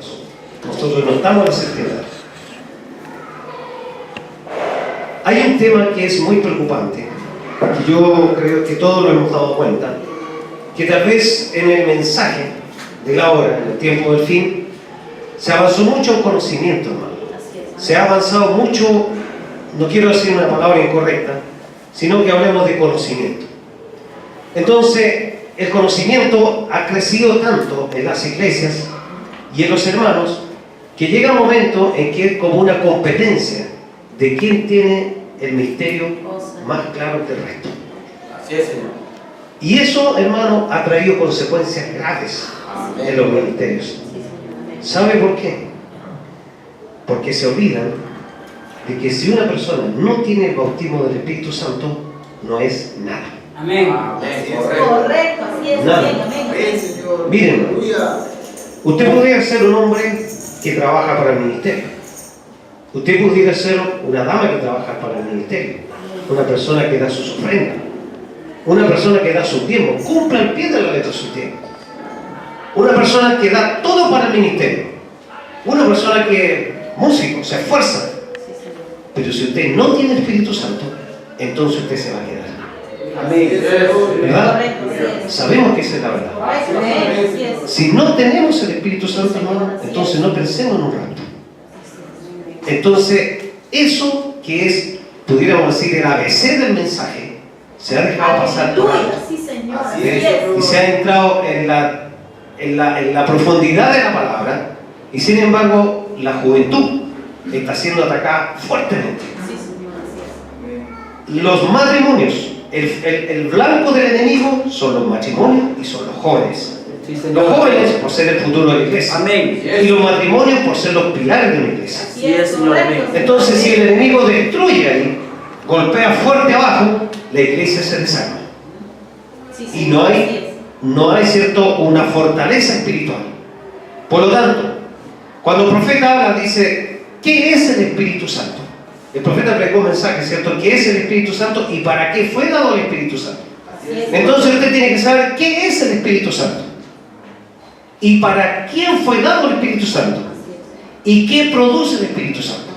pasó. Nosotros no estamos en la séptima edad. Hay un tema que es muy preocupante, que yo creo que todos lo hemos dado cuenta, que tal vez en el mensaje de la hora, en el tiempo del fin, se avanzó mucho en conocimiento, hermano. Se ha avanzado mucho, no quiero decir una palabra incorrecta, sino que hablemos de conocimiento. Entonces, el conocimiento ha crecido tanto en las iglesias y en los hermanos, que llega un momento en que es como una competencia de quién tiene el misterio más claro que el resto. Así es, Señor. Y eso, hermano, ha traído consecuencias graves en los ministerios. ¿Sabe por qué? Porque se olvidan de que si una persona no tiene el bautismo del Espíritu Santo, no es nada. Amén. Correcto, así es. Nada. Amén. Miren, usted podría ser un hombre que trabaja para el ministerio. Usted pudiera ser una dama que trabaja para el ministerio, una persona que da sus ofrendas, una persona que da sus tiempos, cumple al pie de la letra sus tiempos, una persona que da todo para el ministerio, una persona que, músico, se esfuerza. Pero si usted no tiene el Espíritu Santo, entonces usted se va a quedar. ¿Verdad? Sabemos que esa es la verdad. Si no tenemos el Espíritu Santo, hermano, entonces no pensemos en un rapto. Entonces, eso que es, pudiéramos decir, el ABC del mensaje, se ha dejado pasar por alto. Y se ha entrado en la profundidad de la palabra, y sin embargo, la juventud está siendo atacada fuertemente. Los matrimonios, el blanco del enemigo son los matrimonios y son los jóvenes. Sí, Señor. Los jóvenes por ser el futuro de la iglesia. Amén. Y los matrimonios por ser los pilares de la iglesia. Así es, Señor. Amén. Entonces, si el enemigo destruye ahí, golpea fuerte abajo, la iglesia se desarma. Y no hay cierto, una fortaleza espiritual. Por lo tanto, cuando el profeta habla, dice, ¿qué es el Espíritu Santo? El profeta predicó un mensaje, ¿cierto? ¿Qué es el Espíritu Santo y para qué fue dado el Espíritu Santo? Entonces usted tiene que saber qué es el Espíritu Santo y para quién fue dado el Espíritu Santo y qué produce el Espíritu Santo.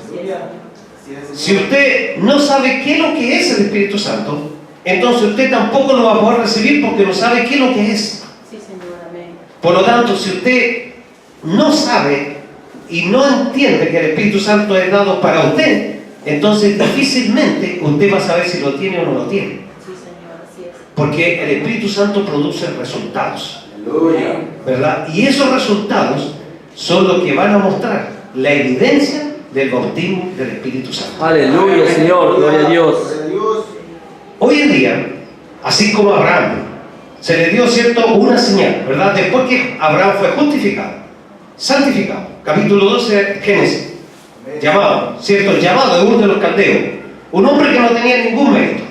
Si usted no sabe qué es lo que es el Espíritu Santo, entonces usted tampoco lo va a poder recibir porque no sabe qué es lo que es. Por lo tanto, si usted no sabe y no entiende que el Espíritu Santo es dado para usted, entonces difícilmente usted va a saber si lo tiene o no lo tiene. Porque el Espíritu Santo produce resultados, ¿verdad? Y esos resultados son los que van a mostrar la evidencia del bautismo del Espíritu Santo. Aleluya, Señor. Gloria a Dios. Hoy en día, así como a Abraham se le dio, ¿cierto?, una señal, ¿verdad? Después que Abraham fue justificado, santificado, capítulo 12 de Génesis, llamado, ¿cierto?, el llamado de Ur de los Caldeos, un hombre que no tenía ningún mérito,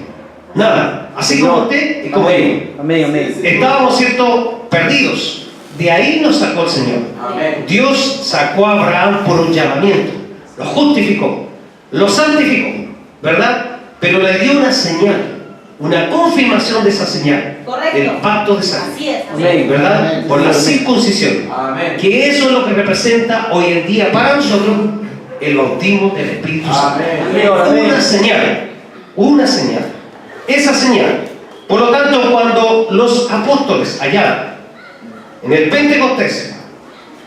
nada, así como usted y como yo. Amén, amén. Estábamos, ¿cierto?, perdidos. De ahí nos sacó el Señor. Dios sacó a Abraham por un llamamiento, lo justificó, lo santificó, ¿verdad? Pero le dio una señal, una confirmación de esa señal, del pacto de sangre, ¿verdad? Por la circuncisión, que eso es lo que representa hoy en día para nosotros el bautismo del Espíritu Santo. Una señal. Esa señal. Por lo tanto, cuando los apóstoles allá en el Pentecostés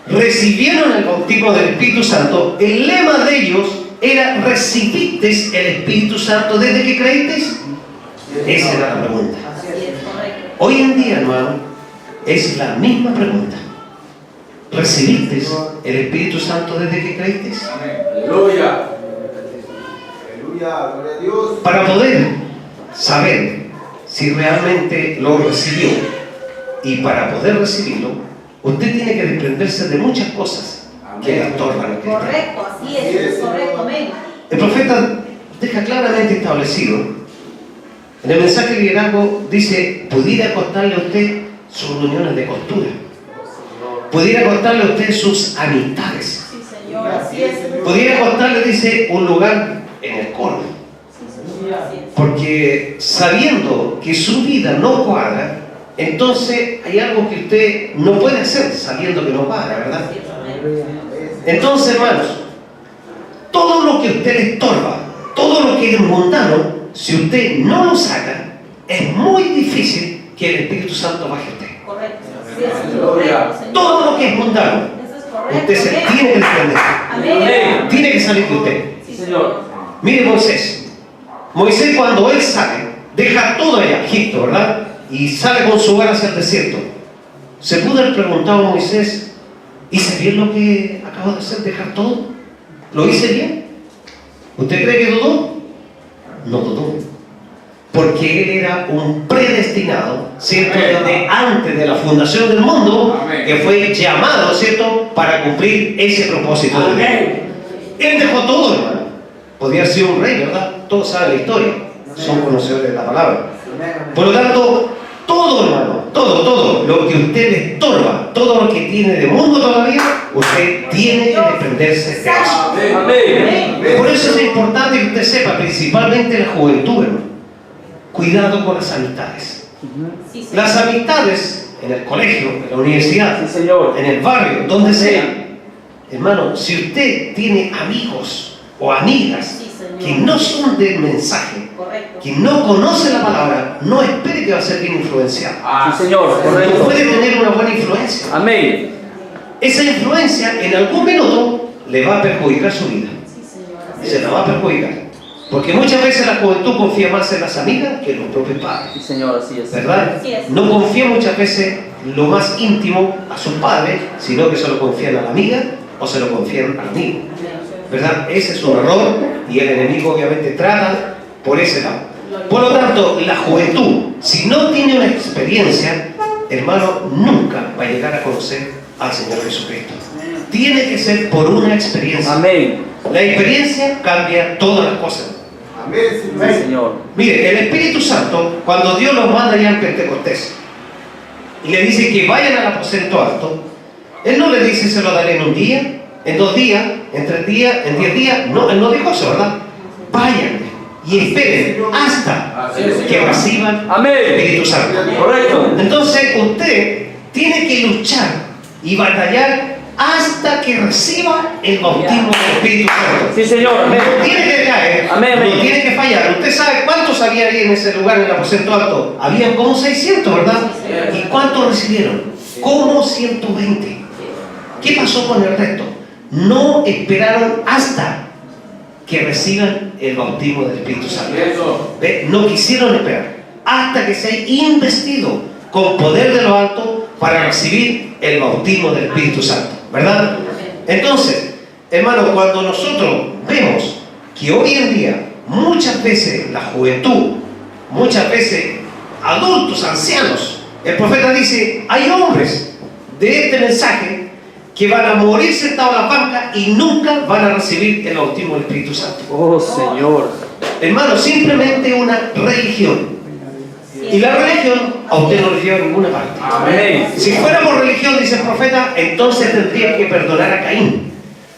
recibieron el bautismo del Espíritu Santo, el lema de ellos era: ¿recibisteis el Espíritu Santo desde que creísteis? Esa era la pregunta. Hoy en día, hermano, es la misma pregunta. ¿Recibisteis el Espíritu Santo desde que creísteis? Aleluya. Aleluya, gloria a Dios. Para poder saber si realmente lo recibió, y para poder recibirlo, usted tiene que desprenderse de muchas cosas que le estorban al cristiano. Correcto, así es, correcto, amén. El profeta deja claramente establecido en el mensaje de liderazgo, dice: pudiera costarle a usted sus reuniones de costura, pudiera costarle a usted sus amistades, Sí, Señor, así es. pudiera costarle, dice, un lugar en el coro, Sí, Señor, así es. porque sabiendo que su vida no cuadra, entonces hay algo que usted no puede hacer sabiendo que no cuadra, ¿verdad? Amén. Entonces, hermanos, todo lo que usted le estorba, todo lo que es mundano, si usted no lo saca, es muy difícil que el Espíritu Santo baje a usted. Correcto. Así es. Correcto, Señor. Todo lo que es mundano, Eso es correcto. usted se Amén. tiene que desprender. Amén. Tiene que salir de usted. Sí, Señor. Mire Moisés. Moisés cuando él sale, deja todo allá, Egipto, ¿verdad? Y sale con su hogar hacia el desierto. ¿Se pudo haber preguntado a Moisés, ¿hice bien lo que acabo de hacer, dejar todo? ¿Lo hice bien? ¿Usted cree que dudó? No dudó. Porque él era un predestinado, ¿cierto? Desde antes de la fundación del mundo, que fue llamado, ¿cierto? Para cumplir ese propósito de Dios. Él dejó todo, hermano. Podría ser un rey, ¿verdad? Todos saben la historia. Son conocedores de la palabra. Por lo tanto, todo, hermano, todo lo que usted le estorba, todo lo que tiene de mundo todavía, usted tiene que desprenderse de eso. Amén. Por eso es importante que usted sepa, principalmente la juventud, hermano. Cuidado con las amistades. Sí, Señor. Las amistades en el colegio, en la universidad, Sí, Señor. en el barrio, donde sea. Hermano, si usted tiene amigos o amigas Sí, Señor. que no son del mensaje, Correcto. que no conoce la palabra, no espere que va a ser bien influenciado. Sí, Señor. Usted Correcto. puede tener una buena influencia. Amén. Esa influencia en algún minuto le va a perjudicar su vida. Sí, Señor. Así Se es. la va a perjudicar. Porque muchas veces la juventud confía más en las amigas que en los propios padres. Sí, Señor, así es. ¿Verdad? Así es. No confía muchas veces lo más íntimo a sus padres, sino que se lo confían a la amiga o se lo confían al amigo. ¿Verdad? Ese es un error y el enemigo obviamente trata por ese lado. Por lo tanto, la juventud, si no tiene una experiencia, hermano, nunca va a llegar a conocer al Señor Jesucristo. Tiene que ser por una experiencia. Amén. La experiencia cambia todas las cosas. Sí, Señor. Mire, el Espíritu Santo, cuando Dios los manda ya en Pentecostés y le dice que vayan al aposento alto, Él no le dice se lo daré en un día, en 2 días, en 3 días, en 10 días. No, Él no dijo eso, ¿verdad? Vayan y esperen hasta que reciban Amén. el Espíritu Santo. Correcto. Entonces usted tiene que luchar y batallar hasta que reciba el bautismo del Espíritu Santo. Sí, Señor. Amén. No tiene que caer, Amén, amén. no tiene que fallar. Usted sabe cuántos había ahí en ese lugar, en el aposento alto. Habían como 600, ¿verdad? ¿Y cuántos recibieron? Como 120. ¿Qué pasó con el resto? No esperaron hasta que reciban el bautismo del Espíritu Santo. ¿Ve? No quisieron esperar hasta que se haya investido con poder de lo alto para recibir el bautismo del Espíritu Santo, ¿verdad? Entonces, hermano, cuando nosotros vemos que hoy en día muchas veces la juventud, muchas veces adultos, ancianos, el profeta dice, hay hombres de este mensaje que van a morir sentados en la banca y nunca van a recibir el bautismo del Espíritu Santo. Oh, Señor. Hermano, simplemente una religión. Y la religión a usted no le lleva a ninguna parte. Amén. Si fuera por religión, dice el profeta, entonces tendría que perdonar a Caín.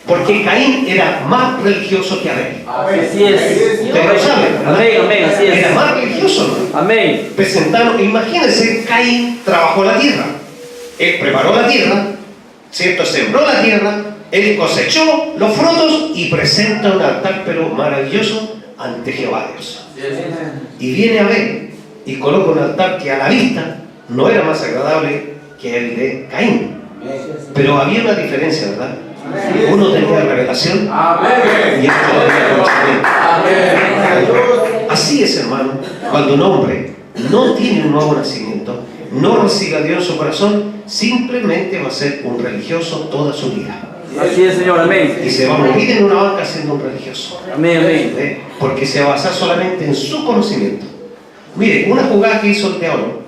Porque Caín era más religioso que Abel. Así es. Usted lo sabe, ¿verdad? Amén, amén, así es. Era más religioso, ¿no? Amén. Presentaron, imagínense, Caín trabajó la tierra. Él preparó la tierra, ¿cierto? Sembró la tierra, él cosechó los frutos y presenta un altar, pero maravilloso, ante Jehová Dios. Y viene Abel y coloca un altar que a la vista no era más agradable que el de Caín. Pero había una diferencia, ¿verdad? Uno tenía revelación y otro tenía conocimiento. Así es, hermano, cuando un hombre no tiene un nuevo nacimiento, no recibe a Dios en su corazón, simplemente va a ser un religioso toda su vida. Así es, Señor. Amén. Y se va a morir en una banca siendo un religioso. Amén, amén. ¿Ve? Porque se va a basar solamente en su conocimiento. Mire, una jugada que hizo el diablo,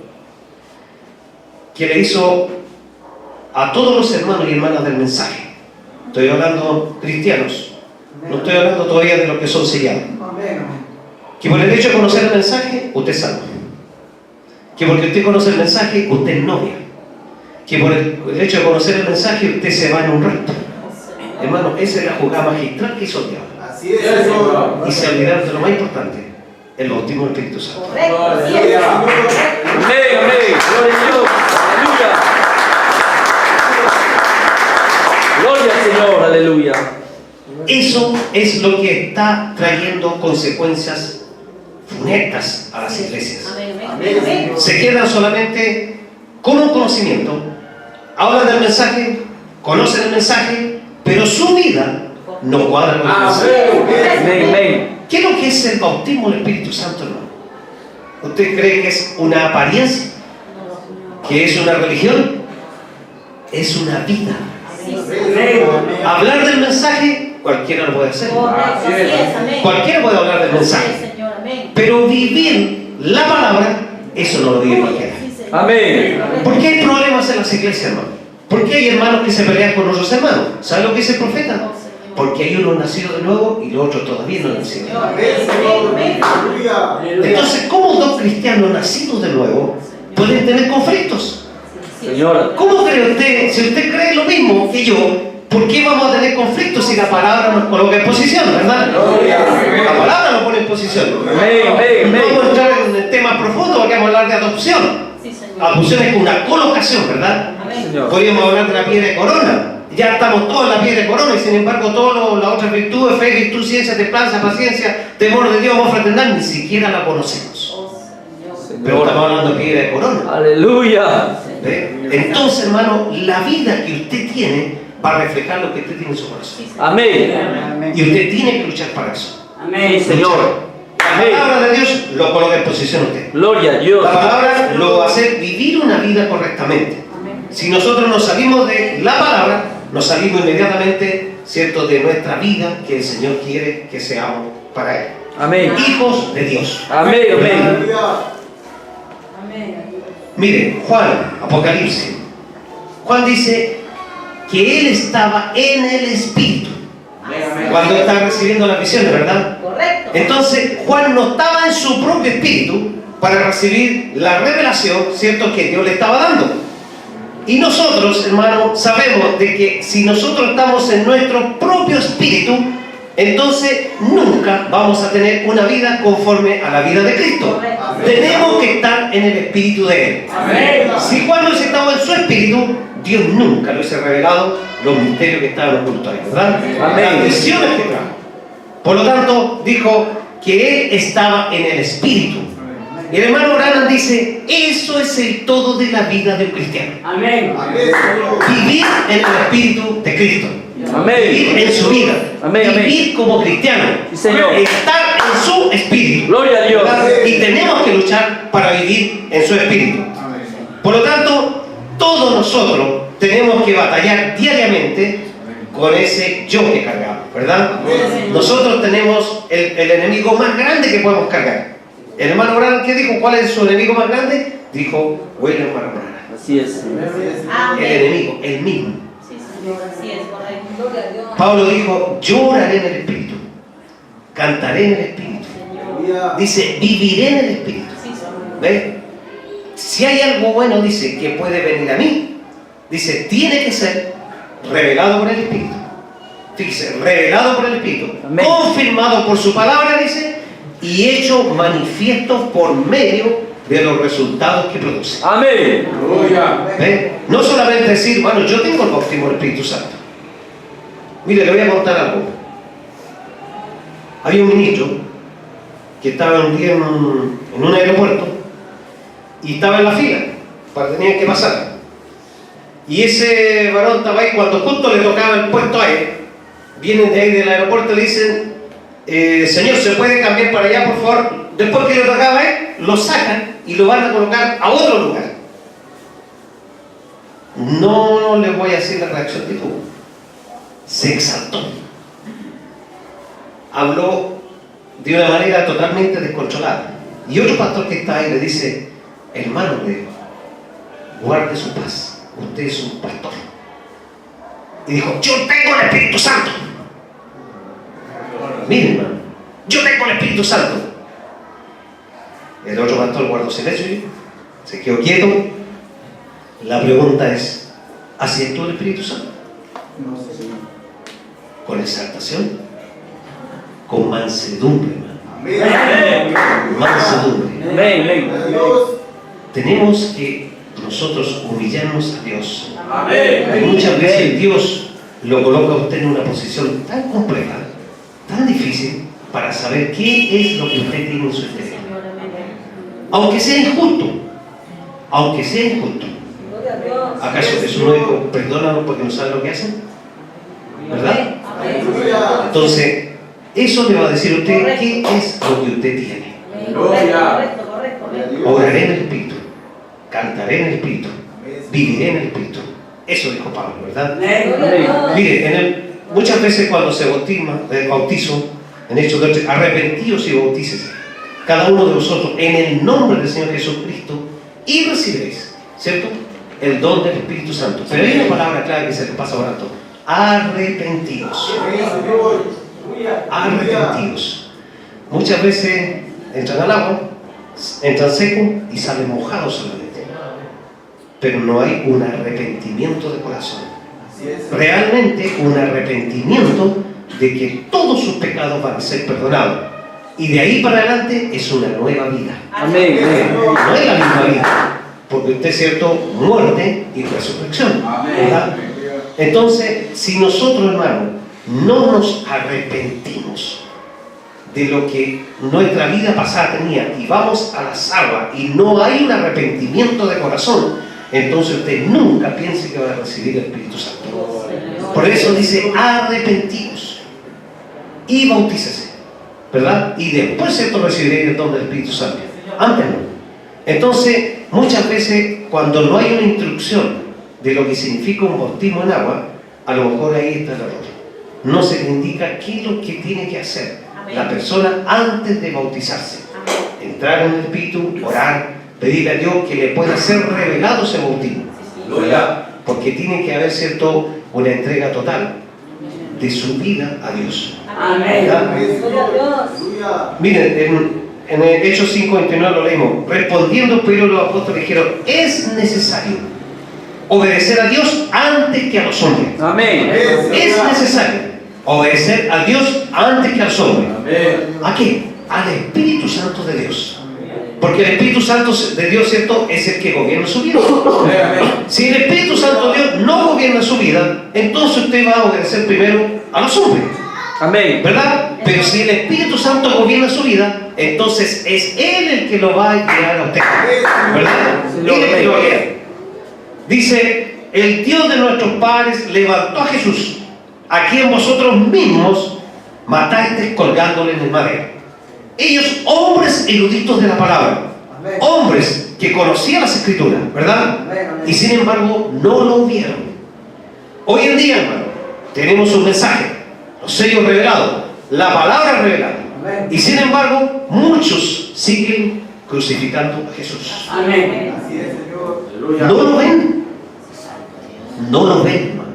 que le hizo a todos los hermanos y hermanas del mensaje. Estoy hablando cristianos, no estoy hablando todavía de los que son sellados. Que por el hecho de conocer el mensaje, usted es salvo. Que porque usted conoce el mensaje, usted es novia. Que por el hecho de conocer el mensaje, usted se va en un rato. Hermano, esa es la jugada magistral que hizo el diablo. Así es, Señor. Y se olvidaron de lo más importante, el bautismo del Espíritu Santo. Correcto. Así es. Amén, amén. Gloria a Dios. Aleluya. Gloria aleluya. Eso es lo que está trayendo consecuencias funestas a las iglesias. Amén, amén, amén. Se quedan solamente con un conocimiento, hablan del mensaje, conocen el mensaje, pero su vida no cuadra con el mensaje. Amén, amén. ¿Qué es lo que es el bautismo del Espíritu Santo, hermano? ¿Usted cree que es una apariencia? ¿Que es una religión? Es una vida. Sí, Señor. Hablar del mensaje, cualquiera lo puede hacer. Correcto, así es, amén. Cualquiera puede hablar del Así mensaje. es, Señor, amén. Pero vivir la palabra, eso no lo vive cualquiera. Sí, Señor. Amén. ¿Por qué hay problemas en las iglesias, hermano? ¿Por qué hay hermanos que se pelean con otros hermanos? ¿Sabe lo que dice el profeta? Porque hay uno nacido de nuevo y los otros todavía no han nacido de nuevo. Amén, amén. Entonces, ¿cómo dos cristianos nacidos de nuevo pueden tener conflictos? Señor. ¿Cómo cree usted, si usted cree lo mismo que yo, por qué vamos a tener conflictos si la palabra nos coloca en posición, verdad? La palabra nos pone en posición. Amén, amén, No vamos a amén. entrar en temas profundos porque vamos a hablar de adopción. Sí, Señor. Adopción es una colocación, ¿verdad? Amén. Señor. Podríamos hablar de la piedra de corona. Ya estamos todos en la piedra de corona y sin embargo todas las otras virtudes, fe, virtud, ciencia, templanza, paciencia, temor de Dios, amor fraternal, ni siquiera la conocemos. Oh, Señor. Pero estamos hablando de piedra de corona. Aleluya. ¿Ve? Entonces, hermano, la vida que usted tiene va a reflejar lo que usted tiene en su corazón. Sí, Señor. Amén. Y usted tiene que luchar para eso. Amén, Señor. La Amén. palabra de Dios lo coloca en posición a usted. Gloria a Dios. La palabra lo va a hacer vivir una vida correctamente. Amén. Si nosotros nos salimos de la palabra, nos salimos inmediatamente, ¿cierto?, de nuestra vida que el Señor quiere que seamos para Él. Amén. Hijos de Dios. Amén, amén. Amén. Mire, Juan, Apocalipsis. Juan dice que él estaba en el Espíritu cuando estaba recibiendo las visiones, ¿verdad? Correcto. Entonces, Juan no estaba en su propio espíritu para recibir la revelación, ¿cierto?, que Dios le estaba dando. Y nosotros, hermanos, sabemos de que si nosotros estamos en nuestro propio espíritu, entonces nunca vamos a tener una vida conforme a la vida de Cristo. Correcto. Tenemos que estar en el espíritu de Él. Amén. Si Juan no hubiese estado en su espíritu, Dios nunca le hubiese revelado los misterios que estaban ocultos ahí, ¿verdad? Amén. Las visiones que trajo. Por lo tanto, dijo que él estaba en el espíritu. Y el hermano Branham dice, eso es el todo de la vida del cristiano. Amén. Vivir en el espíritu de Cristo. Amén. Vivir en su vida. Amén, amén. Vivir como cristiano. Sí, Señor. Estar en su espíritu. Gloria a Dios. ¿Verdad? Y tenemos que luchar para vivir en su espíritu. Por lo tanto, todos nosotros tenemos que batallar diariamente con ese yo que cargamos, ¿verdad? Nosotros tenemos el enemigo más grande que podemos cargar. El hermano Branham, ¿qué dijo? ¿Cuál es su enemigo más grande? Dijo William Branham. Así es. El Amén. enemigo, el mismo. Sí, Señor. Así es, correcto. Gloria a Dios. Pablo dijo, yo oraré en el Espíritu, cantaré en el Espíritu. Señor. Dice, viviré en el Espíritu. Sí, Señor. ¿Ve? Si hay algo bueno, dice, que puede venir a mí, dice, tiene que ser revelado por el Espíritu. Fíjese, revelado por el Espíritu, Amén. confirmado por su palabra, dice, y hecho manifiesto por medio de los resultados que produce. Amén. ¿Ve? No solamente decir, bueno, yo tengo el bautismo del Espíritu Santo. Mire, le voy a contar algo. Había un ministro que estaba un día en un aeropuerto y estaba en la fila para tenían que pasar. Y ese varón estaba ahí cuando justo le tocaba el puesto a él. Vienen de ahí del aeropuerto y le dicen, señor, ¿se puede cambiar para allá, por favor? Después que le tocaba a él, lo sacan y lo van a colocar a otro lugar. No le voy a decir la reacción que tuvo. Se exaltó. Habló de una manera totalmente descontrolada. Y otro pastor que está ahí le dice, hermano, le dijo, guarde su paz. Usted es un pastor. Y dijo, yo tengo el Espíritu Santo. Miren, hermano, yo tengo el Espíritu Santo. El otro pastor guardó silencio y se quedó quieto. La pregunta es, ¿asiento el Espíritu Santo? Con exaltación, con mansedumbre, hermano. Mansedumbre. Amén. Tenemos que nosotros humillarnos a Dios. Amén. Muchas veces Dios lo coloca a usted en una posición tan compleja, tan difícil, para saber qué es lo que usted tiene en su interior. Aunque sea injusto, aunque sea injusto. ¿Acaso Jesús no dijo, perdónanos porque no saben lo que hacen? ¿Verdad? Entonces, eso le va a decir a usted qué es lo que usted tiene. Oraré en el Espíritu, cantaré en el Espíritu, viviré en el Espíritu. Eso dijo Pablo, ¿verdad? Mire, muchas veces cuando se bautizo, en Hechos 2, arrepentíos y bautícese cada uno de vosotros en el nombre del Señor Jesucristo y recibiréis, ¿cierto?, el don del Espíritu Santo. Pero hay una palabra clave que se le pasa por alto: arrepentidos. Arrepentidos. Muchas veces entran al agua, entran secos y salen mojados solamente, pero no hay un arrepentimiento de corazón, realmente un arrepentimiento de que todos sus pecados van a ser perdonados, y de ahí para adelante es una nueva vida. Amén. No es la misma vida, porque usted es cierto, muerte y resurrección, ¿verdad? Entonces, si nosotros, hermanos, no nos arrepentimos de lo que nuestra vida pasada tenía y vamos a las aguas y no hay un arrepentimiento de corazón, entonces usted nunca piense que va a recibir el Espíritu Santo. Por eso dice arrepentidos y bautícese, ¿verdad? Y después esto recibiréis el don del Espíritu Santo. Antes no. Entonces, muchas veces cuando no hay una instrucción de lo que significa un bautismo en agua, a lo mejor ahí está el error. No se le indica qué es lo que tiene que hacer la persona antes de bautizarse. Entrar en el Espíritu, orar, pedirle a Dios que le pueda ser revelado ese bautismo, ¿verdad? Porque tiene que haber, cierto, una entrega total de su vida a Dios. ¿Verdad? Miren, en el Hechos 5:29 lo leímos. Respondiendo Pedro, los apóstoles dijeron: es necesario obedecer a Dios antes que a los hombres. Amén. Es necesario obedecer a Dios antes que a los hombres. ¿A qué? Al Espíritu Santo de Dios. Porque el Espíritu Santo de Dios, ¿cierto?, es el que gobierna su vida. Si el Espíritu Santo de Dios no gobierna su vida, entonces usted va a obedecer primero a los hombres. Amén. ¿Verdad? Pero si el Espíritu Santo gobierna su vida, entonces es Él el que lo va a guiar a usted. ¿Verdad? Él es el que lo va a guiar. Dice: el Dios de nuestros padres levantó a Jesús, a quien vosotros mismos matasteis colgándole en el madero. Ellos, hombres eruditos de la palabra, hombres que conocían las Escrituras, ¿verdad? Y sin embargo no lo vieron. Hoy en día, hermano, tenemos un mensaje, los sellos revelados, la palabra revelada, y sin embargo muchos siguen crucificando a Jesús. Amén. No lo ven, no lo ven, hermano.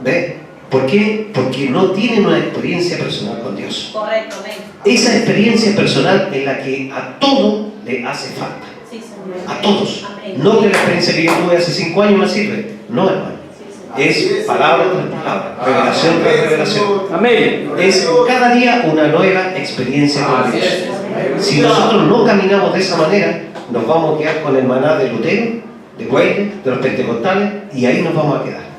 ¿Ve? ¿Por qué? Porque no tienen una experiencia personal con Dios. Correcto, amén. Esa experiencia personal en la que a todo le hace falta. A todos. No que la experiencia que yo tuve hace 5 años me sirve. No, hermano. Es palabra tras palabra, revelación tras revelación. Amén. Es cada día una nueva experiencia con Dios. Si nosotros no caminamos de esa manera, nos vamos a quedar con el maná de Lutero, de Wesley, de los pentecostales, y ahí nos vamos a quedar.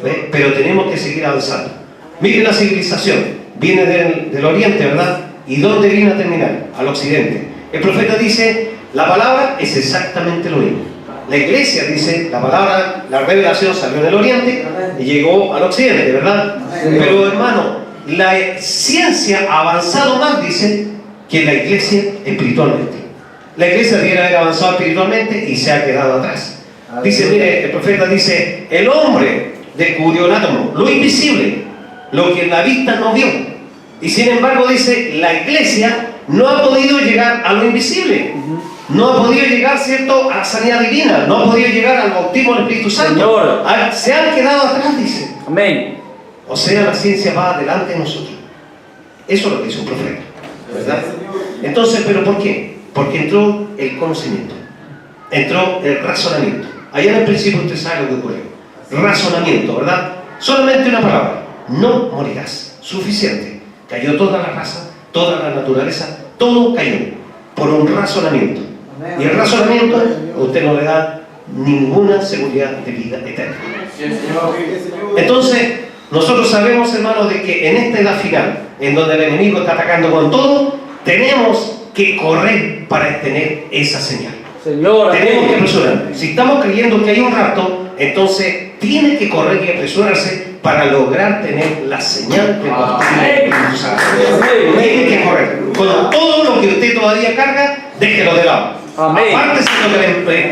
¿Ve? Pero tenemos que seguir avanzando. Miren la civilización, viene del oriente, ¿verdad? ¿Y dónde viene a terminar? Al occidente. El profeta dice: la palabra es exactamente lo mismo. La iglesia dice: la palabra, la revelación salió del oriente y llegó al occidente, ¿verdad? Pero hermano, la ciencia ha avanzado más, dice, que la iglesia espiritualmente. La iglesia debiera haber avanzado espiritualmente y se ha quedado atrás. Dice, mire, el profeta dice: el hombre descubrió el átomo, lo invisible, lo que la vista no vio. Y sin embargo dice, la iglesia no ha podido llegar a lo invisible. No ha podido llegar, ¿cierto?, a la sanidad divina. No ha podido llegar al bautismo del Espíritu Santo. Señor. Se han quedado atrás, dice. Amén. O sea, la ciencia va adelante de nosotros. Eso es lo que dice un profeta, ¿verdad? Entonces, ¿pero por qué? Porque entró el conocimiento, entró el razonamiento. Allá en el principio usted sabe lo que ocurrió. Razonamiento, ¿verdad? Solamente una palabra: no morirás. Suficiente. Cayó toda la raza, toda la naturaleza, todo cayó por un razonamiento. Y el razonamiento usted no le da ninguna seguridad de vida eterna. Sí, Señor. Entonces, nosotros sabemos, hermanos, de que en esta edad final, en donde el enemigo está atacando con todo, tenemos que correr para tener esa señal. Señor, Tenemos que apresurar. Si estamos creyendo que hay un rapto, entonces tiene que correr y apresurarse para lograr tener la señal de bautismo del Espíritu Santo. Tiene que correr. Con todo lo que usted todavía carga, déjelo de lado. Amén. Apártese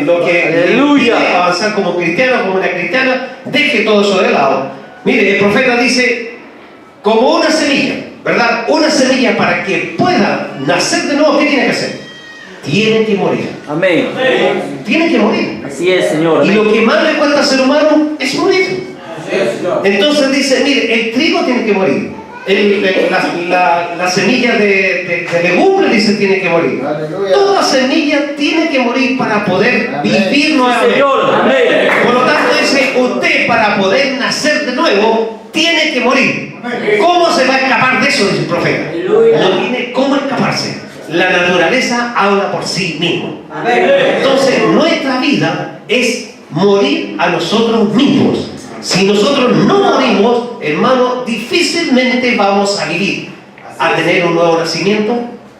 lo que le Aleluya. impide avanzar como cristiano, como una cristiana, deje todo eso de lado. Mire, el profeta dice, como una semilla, ¿verdad? Una semilla para que pueda nacer de nuevo, ¿qué tiene que hacer? Tiene que morir. Amén. Tiene que morir. Así es, Señor. Y Amén. lo que más le cuesta al ser humano es morir. Sí, Señor. Entonces dice, mire, el trigo tiene que morir. La semilla de legumbre, dice, tiene que morir. Aleluya. Toda semilla tiene que morir para poder Amén. vivir nuevamente. Señor, amén. Por lo tanto, dice, usted para poder nacer de nuevo, tiene que morir. ¿Cómo se va a escapar de eso? Dice el profeta. Aleluya. No tiene cómo escaparse. La naturaleza habla por sí mismo. Amén. Entonces, nuestra vida es morir a nosotros mismos. Si nosotros no morimos, hermano, difícilmente vamos a vivir, a tener un nuevo nacimiento.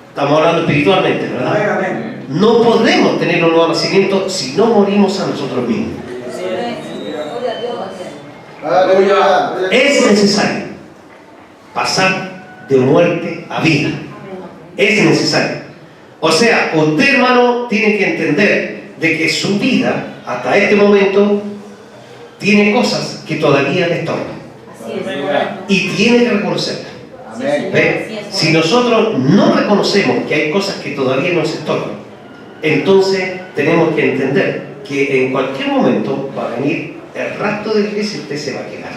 Estamos hablando espiritualmente, ¿verdad? No podremos tener un nuevo nacimiento si no morimos a nosotros mismos. Aleluya. Es necesario pasar de muerte a vida. Es necesario. O sea, usted, hermano, tiene que entender de que su vida, hasta este momento, tiene cosas que todavía le estorban. Así es, correcto. Y tiene que reconocerlas. Amén. ¿Ve? Si nosotros no reconocemos que hay cosas que todavía nos estorban, entonces tenemos que entender que en cualquier momento va a venir el rapto de la iglesia y usted se va a quedar.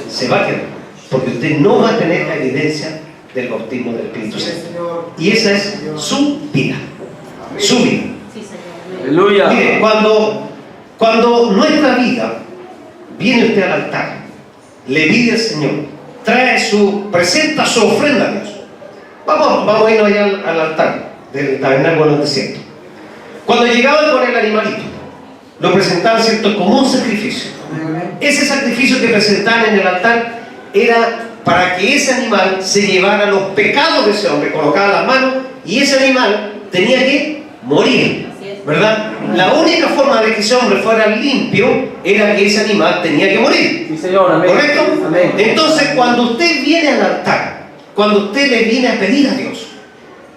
Se va a quedar. Porque usted no va a tener la evidencia del bautismo del Espíritu Santo. Y esa es su vida. Su vida. Sí, Señor. Aleluya. Mire, cuando nuestra vida viene usted al altar, le pide al Señor, presenta su ofrenda a Dios. Vamos a irnos allá al altar del tabernáculo en el desierto. Cuando llegaban con el animalito, lo presentaban, ¿cierto?, como un sacrificio. Ese sacrificio que presentaban en el altar era para que ese animal se llevara los pecados de ese hombre, colocaba las manos y ese animal tenía que morir, ¿verdad? La única forma de que ese hombre fuera limpio era que ese animal tenía que morir. Sí, Señor. Amén. ¿Correcto? Amén. Entonces, cuando usted viene al altar, cuando usted le viene a pedir a Dios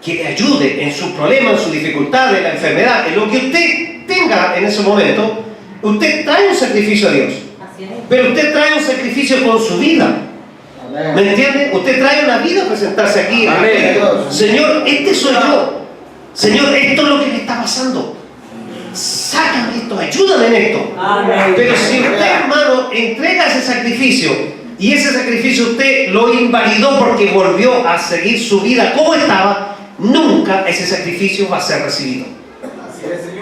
que le ayude en su problema, en su dificultad, en la enfermedad, en lo que usted tenga en ese momento, usted trae un sacrificio a Dios. Así es. Pero usted trae un sacrificio con su vida. Amén. ¿Me entiende? Usted trae una vida a presentarse aquí. Amén. Señor, este soy yo. Señor, esto es lo que me está pasando. Sácame esto, ayúdame en esto. Amén. Pero si usted, hermano, entrega ese sacrificio y ese sacrificio usted lo invalidó porque volvió a seguir su vida como estaba, nunca ese sacrificio va a ser recibido.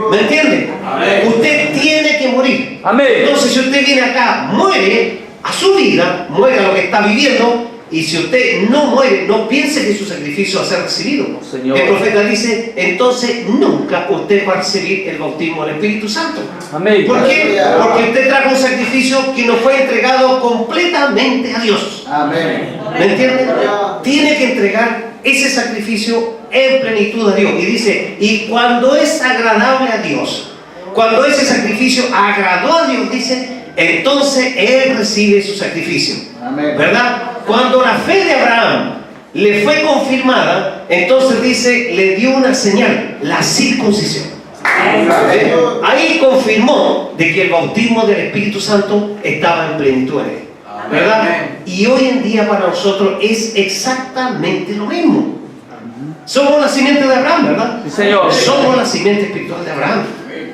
¿Me entiende? Amén. Usted tiene que morir. Amén. Entonces, si usted viene acá, muere a su vida, muere a lo que está viviendo, y si usted no muere, no piense que su sacrificio va a ser recibido. Señor. El profeta dice, entonces nunca usted va a recibir el bautismo del Espíritu Santo. Amén. ¿Por qué? Aleluya. Porque usted trajo un sacrificio que no fue entregado completamente a Dios. Amén. ¿Me entiende? Tiene que entregar ese sacrificio en plenitud a Dios. Y dice, y cuando es agradable a Dios, cuando ese sacrificio agradó a Dios, dice, entonces Él recibe su sacrificio. Amén. ¿Verdad? Cuando la fe de Abraham le fue confirmada, entonces dice, le dio una señal, la circuncisión. Ahí confirmó de que el bautismo del Espíritu Santo estaba en plenitud en él. ¿Verdad? Y hoy en día para nosotros es exactamente lo mismo. Somos la simiente de Abraham, ¿verdad? Sí, Señor. Somos la simiente espiritual de Abraham.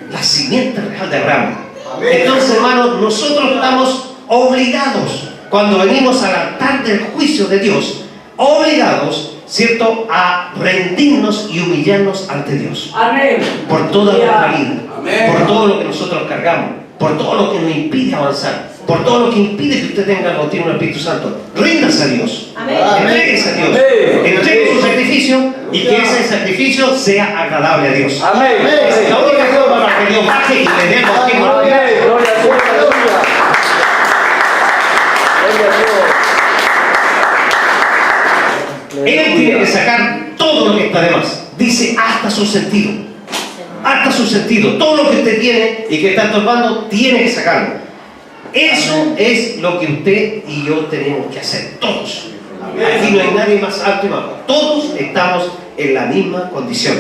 La simiente real de Abraham. Entonces, hermanos, nosotros estamos obligados, cuando venimos al altar del juicio de Dios, obligados, ¿cierto?, a rendirnos y humillarnos ante Dios. Amén. Por toda nuestra vida, Amén. por todo lo que nosotros cargamos, por todo lo que nos impide avanzar, por todo lo que impide que usted tenga el bautismo del Espíritu Santo. Ríndase a Dios. Amén. Entréguese a Dios. Amén. Entregue su sacrificio y que ese sacrificio sea agradable a Dios. Amén. Esa es la única forma para que Dios baje y le demos aquí gloria. Amén. Gloria a Dios. Aleluya. Gloria a Él tiene que sacar todo lo que está de más. Dice hasta su sentido. Hasta su sentido. Todo lo que usted tiene y que está estorbando, tiene que sacarlo. Eso es lo que usted y yo tenemos que hacer. Todos. Aquí no hay nadie más alto y más bajo. Todos estamos en la misma condición.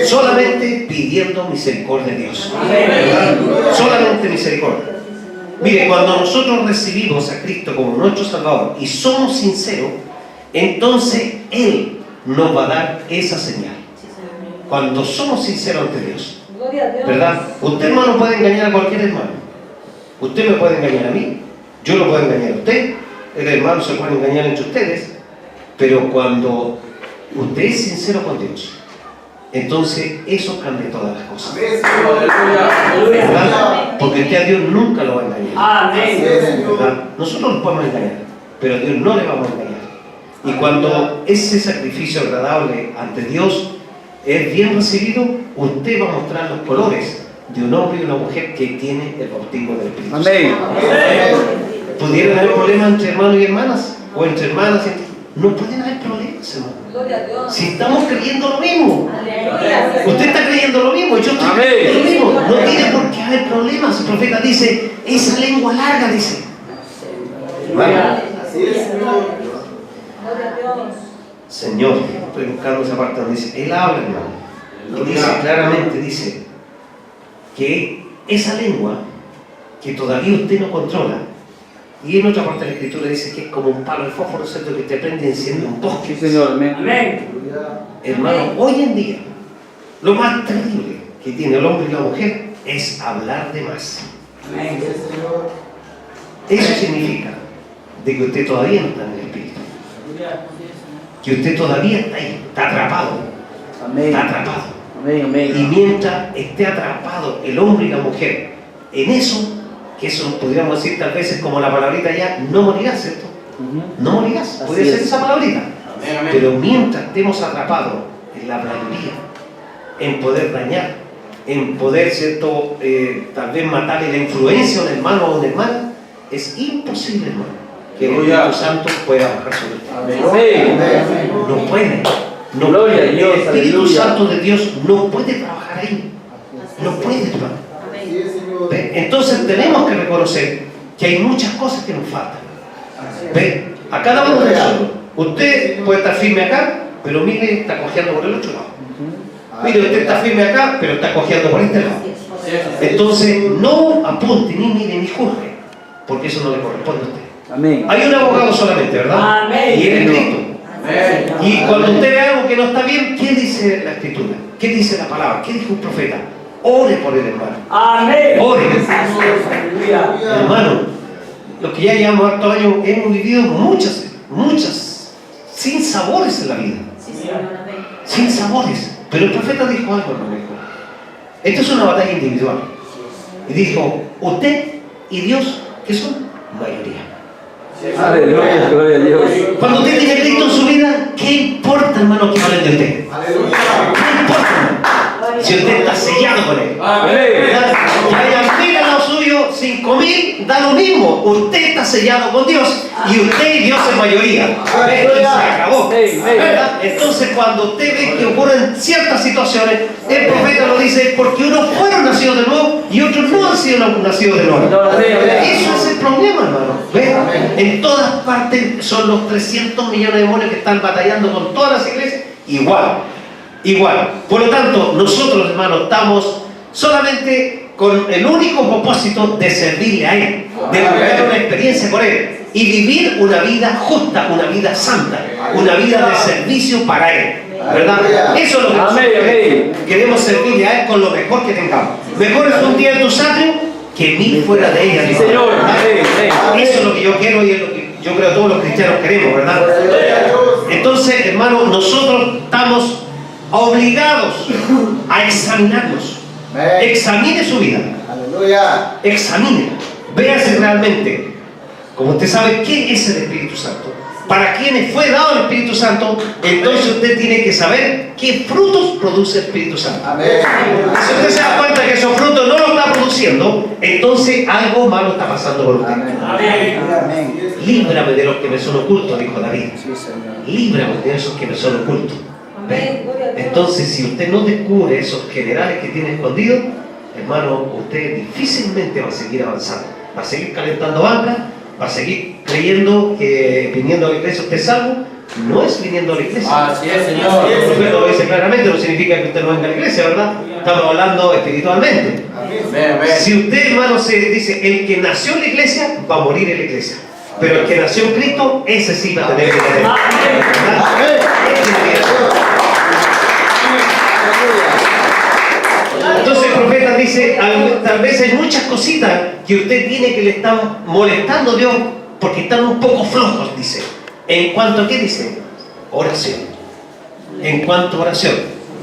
Solamente pidiendo misericordia de Dios. ¿Verdad? Solamente misericordia. Mire, cuando nosotros recibimos a Cristo como nuestro Salvador y somos sinceros, entonces Él nos va a dar esa señal. Cuando somos sinceros ante Dios, ¿verdad? Usted, hermano, puede engañar a cualquier hermano. Usted me puede engañar a mí, yo lo puedo engañar a usted, el hermano se puede engañar entre ustedes, pero cuando usted es sincero con Dios, entonces eso cambia todas las cosas. ¿Verdad? Porque usted a Dios nunca lo va a engañar. ¿Verdad? Nosotros lo podemos engañar, pero a Dios no le vamos a engañar. Y cuando ese sacrificio agradable ante Dios es bien recibido, usted va a mostrar los colores de un hombre y una mujer que tiene el bautismo del Espíritu Santo. Amén. ¿Pudieran haber problemas entre hermanos y hermanas? ¿O entre hermanas y entre... No pueden haber problemas, hermano. Si estamos creyendo lo mismo. Usted está creyendo lo mismo y yo estoy creyendo lo mismo. No tiene por qué haber problemas. El profeta dice, esa lengua larga, dice. Así es, Señor. Señor, estoy buscando esa parte donde dice, Él habla, hermano. Y dice claramente, dice, que esa lengua que todavía usted no controla, y en otra parte de la Escritura dice que es como un palo de fósforo, ¿cierto? Que te prende y enciende un bosque. Sí, Señor. Amén. Hermano, hoy en día, lo más terrible que tiene el hombre y la mujer es hablar de más. Eso significa de que usted todavía no está en el Espíritu. Que usted todavía está ahí, está atrapado. Amén. Está atrapado. Amén. Amén. Y mientras esté atrapado el hombre y la mujer en eso, que eso podríamos decir tal vez es como la palabrita ya, no morirás, ¿cierto? No morirás, Así puede ser es. esa palabrita. Amén. Pero mientras estemos atrapados en la blanduría, en poder dañar, en poder, ¿cierto? Tal vez matarle la influencia a un hermano o a una hermana, es imposible, hermano, que el Espíritu Santo pueda bajar sobre usted. Amén. No puede. No Gloria puede. a Dios, El Espíritu aleluya. Santo de Dios no puede trabajar ahí. No puede, hermano. Así es, Señor. ¿Ve? Entonces tenemos que reconocer que hay muchas cosas que nos faltan. ¿Ve? A cada uno de nosotros. Usted puede estar firme acá, pero mire, está cojeando por el otro lado. Mire, usted está firme acá, pero está cojeando por este lado. Entonces, no apunte, ni mire, ni juzgue, porque eso no le corresponde a usted. Amén. Hay un abogado solamente, ¿verdad? Amén. Y él es Cristo. Amén. Y cuando usted ve algo que no está bien, ¿qué dice la Escritura? ¿Qué dice la palabra? ¿Qué dijo un profeta? Ore por el hermano. Amén. Ore. Aleluya. Hermano, los que ya llevamos hartos años hemos vivido muchas sinsabores en la vida. Sin sabores. Pero el profeta dijo algo, hermano. Esto es una batalla individual. Y dijo, usted y Dios, ¿qué son? Mayoría. Aleluya. Gloria a Dios. Cuando usted tiene Cristo en su vida, ¿qué importa, hermano, que hablen de usted? Aleluya. ¿Qué importa, hermano? Si usted está sellado con Él. Amén. ¿Verdad? Que haya 1000 al lado suyo, 5000, da lo mismo. Usted está sellado con Dios y usted y Dios es mayoría. ¿Ve? Y se acabó. ¿Verdad? Entonces, cuando usted ve que ocurren ciertas situaciones, el profeta lo dice, porque unos fueron nacidos de nuevo y otros no han sido nacidos de nuevo. Eso es el problema, hermano. ¿Ve? En todas partes son los 300 millones de demonios que están batallando con todas las iglesias. Igual. Por lo tanto, nosotros, hermanos, estamos solamente con el único propósito de servirle a Él, de tener una experiencia con Él y vivir una vida justa, una vida santa, una vida de servicio para Él. ¿Verdad? Eso es lo que nosotros queremos servirle a Él con lo mejor que tengamos. Mejor es un día en tu atrio que 1000 fuera de ella. Sí, Señor. Eso es lo que yo quiero y es lo que yo creo que todos los cristianos queremos, ¿verdad? Entonces, hermanos, nosotros estamos obligados a examinarnos. Examine su vida. Aleluya. Examine. Véase realmente. Como usted sabe, ¿qué es el Espíritu Santo? para quienes fue dado el Espíritu Santo, entonces usted tiene que saber qué frutos produce el Espíritu Santo. Amén. Si usted se da cuenta que esos frutos no lo está produciendo, entonces algo malo está pasando por usted. Amén. Líbrame de los que me son ocultos, dijo David. Sí, Señor. Líbrame de esos que me son ocultos. Amén. Gloria a Dios. Entonces, si usted no descubre esos generales que tiene escondidos, hermano, usted difícilmente va a seguir avanzando. Va a seguir calentando bandas, va a seguir creyendo que viniendo a la iglesia usted es salvo. No es viniendo a la iglesia. Así es, El Señor. profeta lo dice claramente, no significa que usted no venga a la iglesia, ¿verdad? Estamos hablando espiritualmente. Amén, amén. Si usted, hermano, se dice, el que nació en la iglesia va a morir en la iglesia. Pero el que nació en Cristo, ese sí va a tener que tener. ¿Verdad? Entonces el profeta dice, tal vez hay muchas cositas que usted tiene que le están molestando a Dios porque están un poco flojos, dice. En cuanto a qué dice, oración. En cuanto a oración,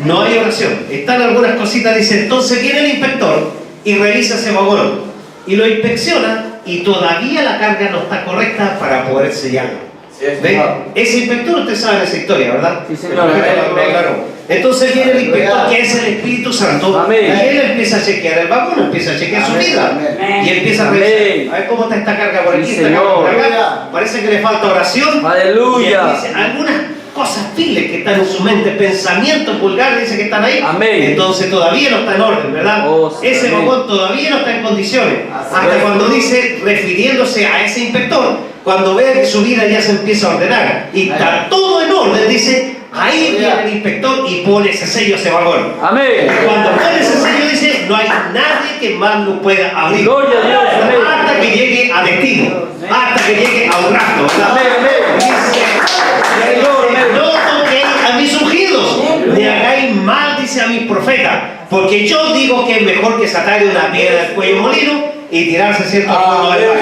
no hay oración. Están algunas cositas, dice, entonces viene el inspector y revisa ese vagón y lo inspecciona y todavía la carga no está correcta para poder sellarlo. Sí, ¿Ve? Señor. Ese inspector, usted sabe esa historia, ¿verdad? Sí, señor. El profeta lo aclaró. Entonces viene el inspector, que es el Espíritu Santo, Amén. y él empieza a chequear el vagón, empieza a chequear su Amén. vida. Amén. Y empieza a Amén. revisar. A ver cómo está esta carga por aquí, Sí, esta carga por Señor. acá. Parece que le falta oración. Aleluya. Y él dice, algunas cosas viles que están en su mente, pensamientos vulgares, dice que están ahí. Amén. Entonces todavía no está en orden, ¿verdad? Oh, sí, Ese amén. vagón todavía no está en condiciones. Hasta es. cuando dice, refiriéndose a ese inspector, cuando vea que su vida ya se empieza a ordenar y está todo en orden, dice, ahí viene el inspector y pone ese sello a ese vagón. Amén. Cuando pone ese sello dice, no hay nadie que más lo pueda abrir. Gloria a Dios. Amén. Hasta que llegue a destino, hasta que llegue a un rastro. ¿Verdad? Amén, amén. Dice, no toquéis a mis ungidos, ni hagáis mal, dice a mis profetas, porque yo digo que es mejor que sacar una piedra del cuello molino y tirarse cierto al fondo del mar.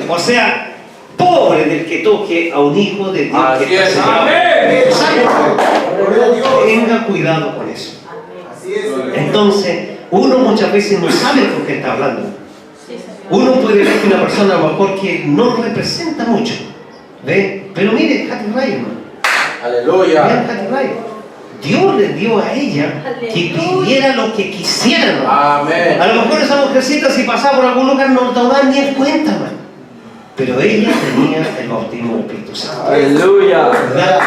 O sea, pobre del que toque a un hijo de Dios Así que está es. sellado. Amén. Gloria a Dios. Tenga cuidado con eso. Así es, Señor. Entonces, uno muchas veces no sabe con qué está hablando. Sí, Señor. Uno puede ver que una persona a lo mejor que no representa mucho, ¿ve? Pero mire, Hattie Ryan, hermano. Aleluya. Vean Hattie Ryan. Dios le dio a ella que pidiera lo que quisiera, hermano. Amén. A lo mejor esa mujercita, si pasaba por algún lugar, no te da ni en cuenta, hermano. Pero ella tenía el bautismo del Espíritu Santo. Aleluya. ¿Verdad?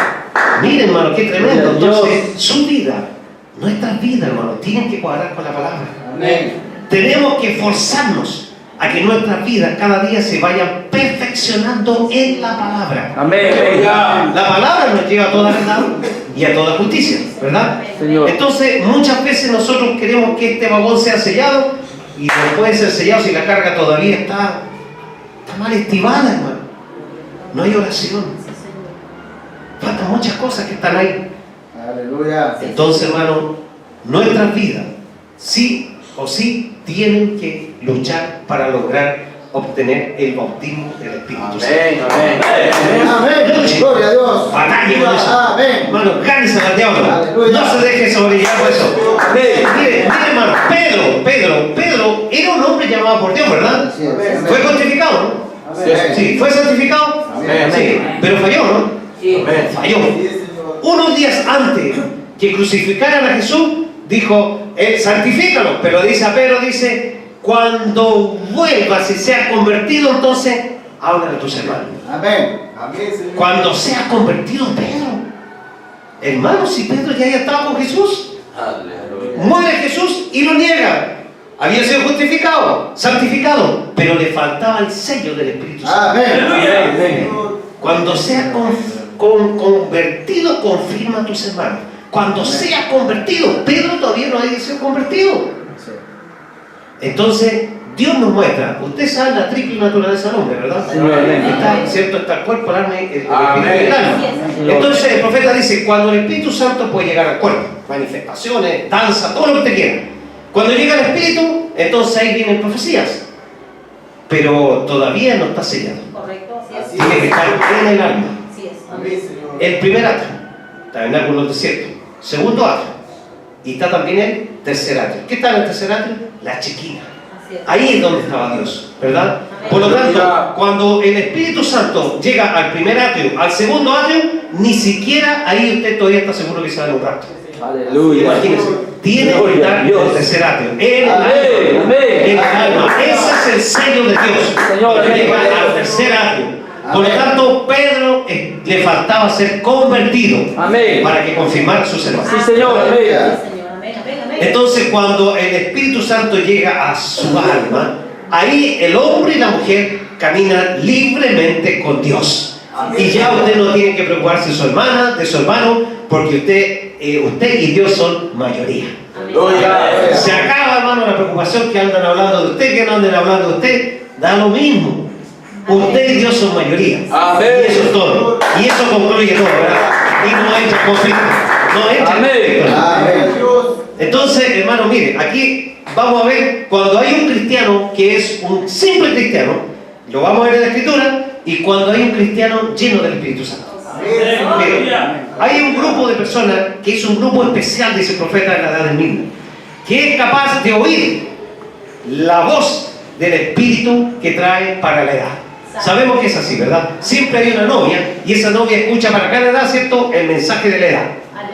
Miren, hermano, qué tremendo. Gloria a Dios. Entonces, su vida, nuestras vidas, hermano, tienen que cuadrar con la palabra. Amén. Tenemos que forzarnos a que nuestras vidas cada día se vayan perfeccionando en la palabra. Amén. La palabra nos lleva a toda verdad y a toda justicia, ¿verdad? Señor. Entonces, muchas veces nosotros queremos que este vagón sea sellado y no puede ser sellado si la carga todavía está mal estimada, hermano. No hay oración. Sí, Señor. Faltan muchas cosas que están ahí. Aleluya. Entonces, hermano, nuestras vidas, sí o sí, tienen que luchar para lograr obtener el bautismo del Espíritu Santo. Amén. Amén. Amén. Gloria a Dios. Batalla con eso. Amén. Hermano, cáncer al diablo. Aleluya. No se deje sobrellevar por eso. Mire, hermano, Pedro era un hombre llamado por Dios, ¿verdad? Así es. Fue justificado, ¿no? Amén. Sí, fue santificado. Amén. Sí, pero falló, ¿no? Amén. Falló. Así es, Señor. Unos días antes que crucificaran a Jesús, dijo, santifícalo. Pero dice a Pedro, dice, cuando vuelvas y seas convertido, entonces háblale a tus hermanos. Amén. Amén, Señor. Cuando seas convertido, Pedro. Hermano, si Pedro ya haya estado con Jesús, Aleluya. muere Jesús y lo niega. Había sido justificado, santificado, pero le faltaba el sello del Espíritu Santo. Amén. Amén. Señor. Cuando seas convertido, confirma a tus hermanos. Cuando seas convertido, Pedro todavía no había sido convertido. Entonces, Dios nos muestra, usted sabe la triple naturaleza del hombre, ¿verdad? Sí, amén. Está, ¿cierto? Está el cuerpo, el alma y el espíritu Amén. y el alma. Sí, Entonces, el profeta dice, cuando el Espíritu Santo puede llegar al cuerpo, manifestaciones, danza, todo lo que usted quiera. Cuando llega el Espíritu, entonces ahí vienen profecías. Pero todavía no está sellado. Correcto, así es. Así Tiene que estar en el alma. Así es. Amén, Señor. El primer atrio, tabernáculo del desierto. Segundo atrio. Y está también el tercer atrio. ¿Qué está en el tercer atrio? La chequina. Así es. Ahí es donde estaba Dios, ¿verdad? Por lo tanto, cuando el Espíritu Santo llega al primer atrio, al segundo atrio, ni siquiera ahí usted todavía está seguro que se va a un rapto. Aleluya. Imagínense, tiene que Gloria estar a en Dios. el tercer atrio, en el Amén, alma. amén. En el alma. Ese es el sello de Dios. Señor, Cuando amén. llega al tercer atrio. Por lo tanto, Pedro le faltaba ser convertido Amén. para que confirmara su sermón. Sí, Señor. Amén. Sí, Señor. Amén, amén, amén. Entonces, cuando el Espíritu Santo llega a su alma, ahí el hombre y la mujer caminan libremente con Dios. Y ya usted no tiene que preocuparse de su hermana, de su hermano, porque usted y Dios son mayoría. Aleluya. Se acaba, hermano, la preocupación que andan hablando de usted, que no anden hablando de usted, da lo mismo. Usted y Dios son mayoría. Amén. Y eso es todo. Y eso concluye todo, ¿verdad? Y no entra conflicto. No entra Amén. conflicto. Amén. Entonces, hermano, mire, aquí vamos a ver cuando hay un cristiano que es un simple cristiano, lo vamos a ver en la Escritura, y cuando hay un cristiano lleno del Espíritu Santo. Mire, hay un grupo de personas que es un grupo especial, dice el profeta de la edad del mismo, que es capaz de oír la voz del Espíritu que trae para la edad. Sabemos que es así, ¿verdad? Siempre hay una novia y esa novia escucha para cada edad, ¿cierto?, el mensaje de la edad.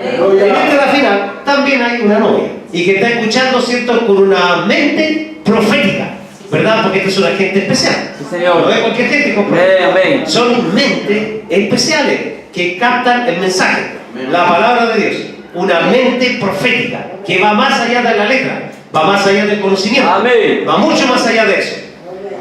En esta edad final también hay una novia y que está escuchando, ¿cierto?, con una mente profética, ¿verdad? Porque esta es una gente especial. Sí, Señor. No es cualquier gente con Amén, amén. Son mentes especiales que captan el mensaje, la palabra de Dios. Una mente profética que va más allá de la letra, va más allá del conocimiento, Amén. va mucho más allá de eso.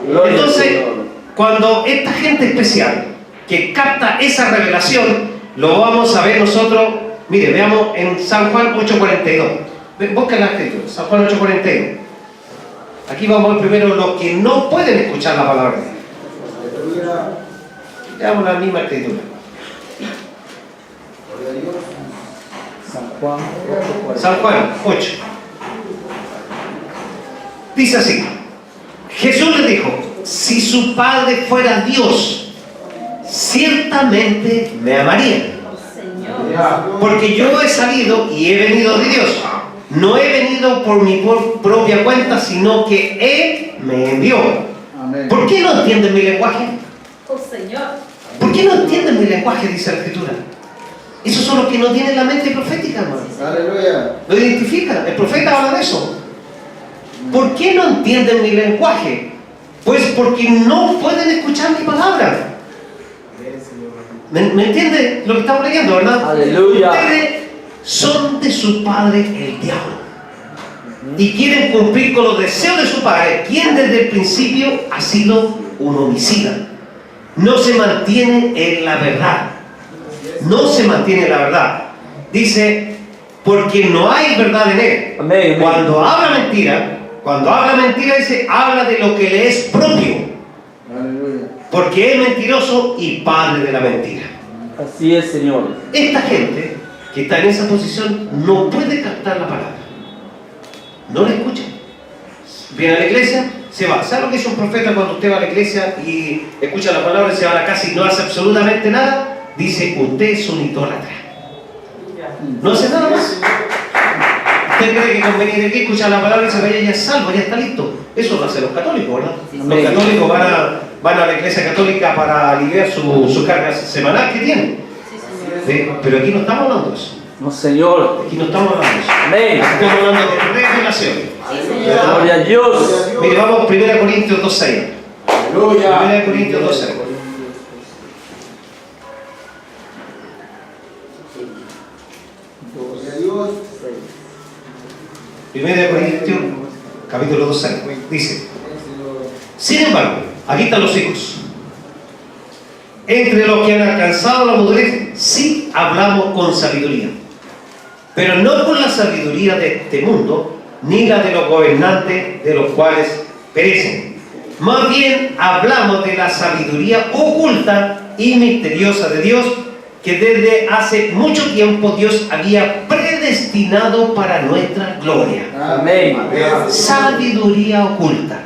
Gloria al Entonces, Señor. cuando esta gente especial que capta esa revelación, lo vamos a ver nosotros, mire, veamos en San Juan 8:42. Busca la escritura, San Juan 8:42. Aquí vamos a ver primero los que no pueden escuchar la palabra de Dios. Aleluya. Veamos la misma escritura. Gloria a Dios. San Juan. San Juan 8. Dice así: Jesús le dijo: si su Padre fuera Dios, ciertamente me amaría, Señor. porque yo he salido y he venido de Dios. No he venido por mi propia cuenta, sino que Él me envió. Amén. ¿Por qué no entienden mi lenguaje? Oh, Señor. ¿Por qué no entienden mi lenguaje? Dice la Escritura. Esos son los que no tienen la mente profética, hermano. Aleluya. Lo identifican. El profeta habla de eso. ¿Por qué no entienden mi lenguaje? Pues porque no pueden escuchar mi palabra. ¿Me entiende lo que estamos leyendo, verdad? Aleluya. Ustedes son de su padre el diablo y quieren cumplir con los deseos de su padre, quien desde el principio ha sido un homicida. No se mantiene en la verdad. No se mantiene en la verdad. Dice, porque no hay verdad en él. Amén, amén. Cuando habla mentira, dice, habla de lo que le es propio, Aleluya. porque es mentiroso y padre de la mentira. Así es, Señor. Esta gente que está en esa posición no puede captar la palabra. No la escucha. Viene a la iglesia, se va. ¿Sabe lo que es un profeta cuando usted va a la iglesia y escucha la palabra y se va a la casa y no hace absolutamente nada? Dice, usted es un idólatra. No hace nada más. ¿Usted cree que con venir aquí, escuchar la palabra y se vaya ya es salvo, ya está listo? Eso lo hacen los católicos, ¿verdad? Los católicos van a la iglesia católica para aliviar su carga semanal que tienen. ¿Sí? Pero aquí no estamos hablando de eso. No, Señor. Aquí no estamos hablando de eso. Amén. Estamos hablando de revelación. Gloria a Dios. Mire, vamos a 1 Corintios 2:6. Aleluya. 1 Corintios 2:6. Gloria a Dios. 1 Corintios, capítulo 2:6. Dice, sin embargo, aquí están los hijos. Entre los que han alcanzado la madurez, sí hablamos con sabiduría, pero no con la sabiduría de este mundo, ni la de los gobernantes, de los cuales perecen. Más bien hablamos de la sabiduría oculta y misteriosa de Dios, que desde hace mucho tiempo Dios había predestinado para nuestra gloria. Amén. Sabiduría oculta,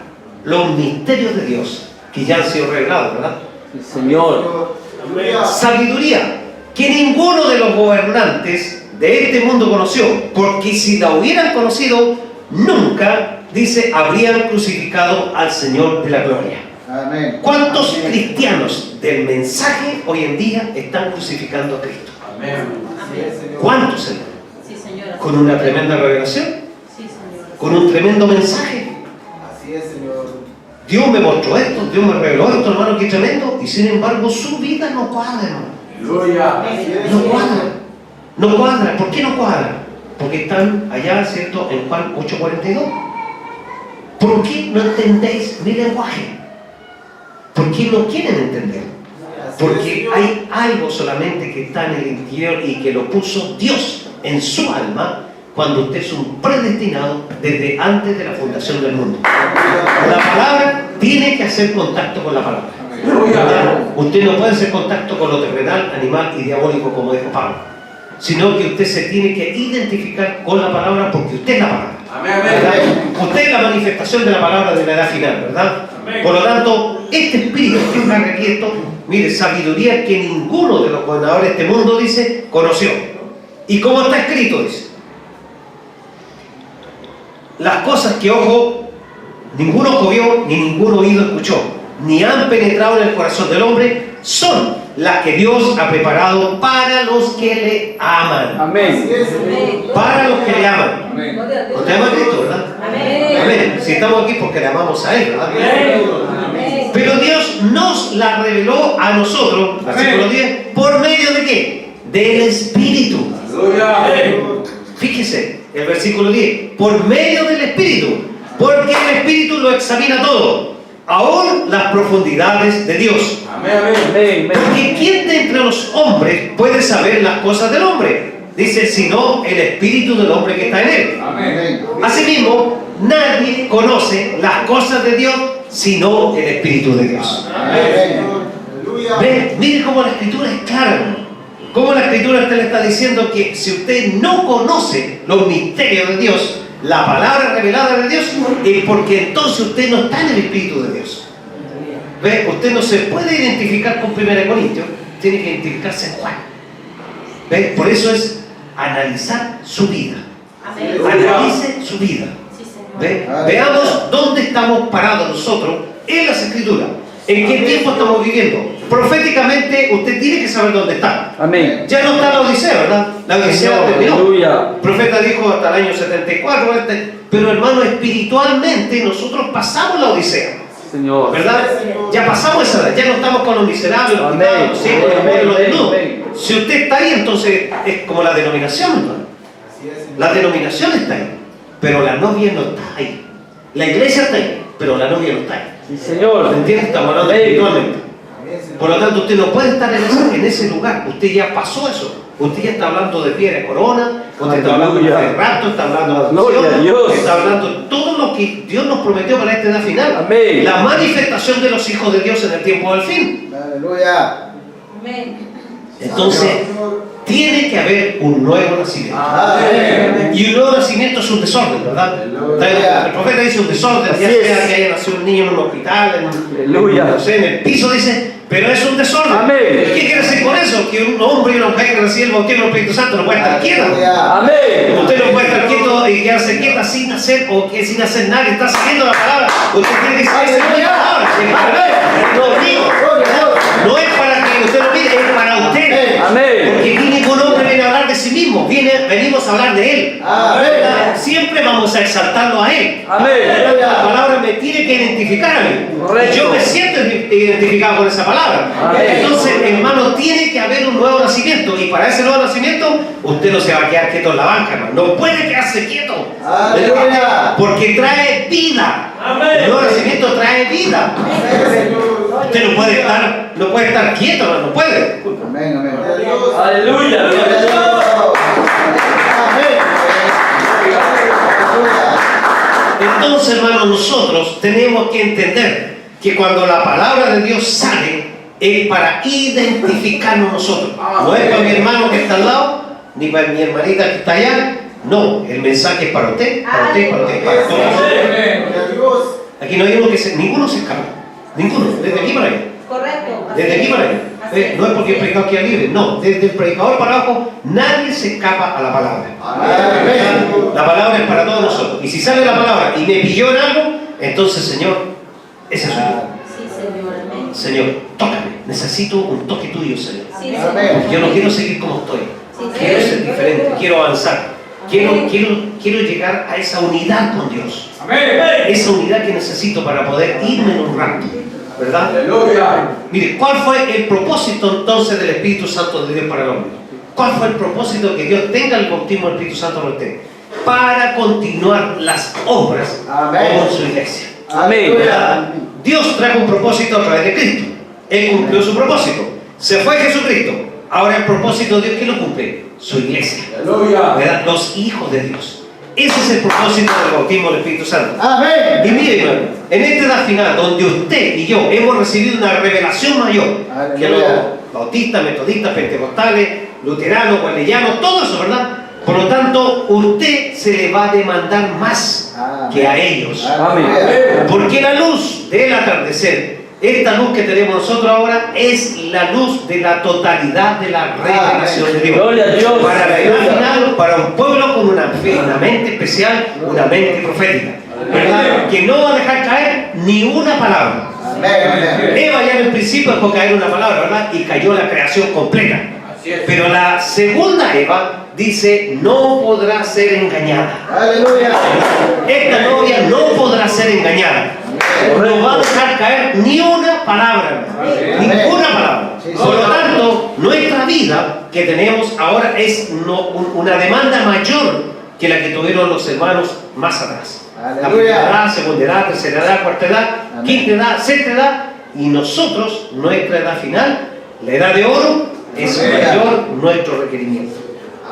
los misterios de Dios que ya han sido revelados, ¿verdad? Sí, Señor. Aleluya. Sabiduría que ninguno de los gobernantes de este mundo conoció, porque si la hubieran conocido, nunca, dice, habrían crucificado al Señor de la gloria. Amén. ¿Cuántos cristianos del mensaje hoy en día están crucificando a Cristo? ¿Cuántos, hermano? Sí, señor. Con una tremenda revelación, Sí, señor. con un tremendo mensaje. Así es, Señor. Dios me mostró esto, Dios me reveló esto, hermano, qué tremendo. Y sin embargo, su vida no cuadra, hermano. Aleluya. No cuadra. No cuadra. ¿Por qué no cuadra? Porque están allá, ¿cierto? En Juan 8:42. ¿Por qué no entendéis mi lenguaje? ¿Por qué no quieren entender? Porque hay algo solamente que está en el interior y que lo puso Dios en su alma cuando usted es un predestinado desde antes de la fundación del mundo. La palabra tiene que hacer contacto con la palabra. Usted no puede hacer contacto con lo terrenal, animal y diabólico, como dijo Pablo, sino que usted se tiene que identificar con la palabra porque usted es la palabra. ¿Verdad? Usted es la manifestación de la palabra de la edad final, ¿verdad? Por lo tanto, este espíritu que carga aquí esto, mire, sabiduría que ninguno de los gobernadores de este mundo, dice, conoció. Y como está escrito, dice, las cosas que ojo, ningún ojo vio, ni ningún oído escuchó, ni han penetrado en el corazón del hombre, son las que Dios ha preparado para los que le aman. Amén. Para los que le aman. Amén. Usted ama a Cristo, ¿verdad? Amén. Amén. Si estamos aquí porque le amamos a Él, ¿verdad? Amén. Pero Dios nos la reveló a nosotros, versículo 10, ¿por medio de qué? Del Espíritu. Fíjese, el versículo 10, por medio del Espíritu, porque el Espíritu lo examina todo, aún las profundidades de Dios. Amén. Porque ¿quién de entre los hombres puede saber las cosas del hombre? Dice, sino el Espíritu del hombre que está en él. Amén. Asimismo, nadie conoce las cosas de Dios sino el Espíritu de Dios. Amén. Ve, mire cómo la Escritura es clara, hermano. Cómo la Escritura usted le está diciendo que si usted no conoce los misterios de Dios, la palabra revelada de Dios, es porque entonces usted no está en el Espíritu de Dios. ¿Ve? Usted no se puede identificar con 1 Corintios, tiene que identificarse en Juan. ¿Ve? Por eso es analizar su vida. Amén. Analice su vida. Sí, señor. ¿Ve? Veamos dónde estamos parados nosotros en las Escrituras. ¿En qué tiempo estamos viviendo? Proféticamente, usted tiene que saber dónde está. Amén. Ya no está la Odisea, ¿verdad? La Odisea Señor, terminó. aleluya. El profeta dijo hasta el año 74, pero hermano, espiritualmente nosotros pasamos la Odisea, Señor. ¿verdad? Ya pasamos esa edad, ya no estamos con los miserables, los Amén. quitados, los ciegos, los pobres, los Amén. desnudos. Amén. Si usted está ahí, entonces es como la denominación, hermano. La denominación está ahí, pero la novia no está ahí. La iglesia está ahí, pero la novia no está ahí. Sí, Señor. ¿Me entiendes? Estamos hablando Amén. espiritualmente. Por lo tanto, usted no puede estar en ese lugar. Usted ya pasó eso. Usted ya está hablando de piedra de corona, usted está hablando de Aleluya. rapto, está hablando de Gloria a adopción, Dios. está hablando de todo lo que Dios nos prometió para esta edad final. Amén. La manifestación de los hijos de Dios en el tiempo del fin. Aleluya. Amén. Entonces, tiene que haber un nuevo nacimiento. Amén. Y un nuevo nacimiento es un desorden, ¿verdad? El profeta dice un desorden, ya Así sea es. que haya nacido un niño en un hospital, Aleluya. no sé, en el piso, dice, pero es un desorden. Amén. ¿Qué quiere decir con eso? Que un hombre y una mujer que recibe el bautismo del Espíritu Santo no puede estar quieta. Aleluya. Amén. Usted no puede estar quieto y quedarse quieta sin hacer o que sin hacer nada, está siguiendo la palabra. Usted tiene que decir, esa es mi palabra. No mío. No es para que usted lo mire, es para usted. Amén. Porque aquí ningún hombre viene a hablar de sí mismo, venimos a hablar de Él. Amén. Siempre vamos a exaltarlo a Él. Amén. La palabra me tiene que identificar a mí. Correcto. Y yo me siento identificado con esa palabra. Amén. Entonces, hermano, tiene que haber un nuevo nacimiento. Y para ese nuevo nacimiento, usted no se va a quedar quieto en la banca, hermano. No puede quedarse quieto. Aleluya. Porque trae vida. El nuevo nacimiento trae vida. Usted no puede estar quieto, hermano, no puede. Amén, amén. Aleluya. Gloria a Dios. Entonces, hermano, nosotros tenemos que entender que cuando la palabra de Dios sale, es para identificarnos nosotros. No es para mi hermano que está al lado, ni para mi hermanita que está allá. No, el mensaje es para usted, para usted, para usted, para todos. Aquí no hay uno ninguno se escapa. Ninguno, desde aquí para allá. Correcto. Desde aquí para allá. Así es. No es porque el predicador queda libre, no. Desde el predicador para abajo, nadie se escapa a la palabra. Amén. La palabra es para todos nosotros. Y si sale la palabra y me pilló en algo, entonces, Señor, ese soy yo. Sí, Señor. Señor, tócame. Necesito un toque tuyo, Señor. Sí, Amén. Yo no quiero seguir como estoy. Sí, Quiero ser diferente, quiero avanzar. Quiero llegar a esa unidad con Dios. Esa unidad que necesito para poder irme en un rato. ¿Verdad? Aleluya. Mire, ¿cuál fue el propósito entonces del Espíritu Santo de Dios para el hombre? ¿Cuál fue el propósito que Dios tenga el bautismo del Espíritu Santo para usted? Para continuar las obras Amén. con su iglesia. Amén. ¿Verdad? Dios trajo un propósito a través de Cristo. Él cumplió su propósito. Se fue Jesucristo. Ahora el propósito de Dios, ¿quién lo cumple? Su iglesia. Aleluya. ¿Verdad? Los hijos de Dios. Ese es el propósito del bautismo del Espíritu Santo. Amén. Y mire, hermano, en esta edad final, donde usted y yo hemos recibido una revelación mayor que los bautistas, metodistas, pentecostales, luteranos, wesleyanos, todo eso, ¿verdad? Por lo tanto, usted se le va a demandar más que a ellos. Amén. Porque la luz del atardecer, esta luz que tenemos nosotros ahora, es la luz de la totalidad de la revelación de Dios. Gloria a Dios. Para la edad final, para un pueblo con una fe, una mente especial, una mente profética, ¿verdad? Que no va a dejar caer ni una palabra. Amén. Eva ya en el principio dejó caer una palabra, ¿verdad? Y cayó la creación completa. Así es. Pero la segunda Eva dice, no podrá ser engañada. Aleluya. Esta novia no podrá ser engañada. No va a dejar caer ni una palabra, Amén. ninguna palabra. Sí, Por lo Señor. tanto, nuestra vida que tenemos ahora es una demanda mayor que la que tuvieron los hermanos más atrás. La Aleluya. primera edad, segunda edad, tercera edad, cuarta edad, Amén. quinta edad, sexta edad, y nosotros, nuestra edad final, la edad de oro, es Amén. mayor nuestro requerimiento.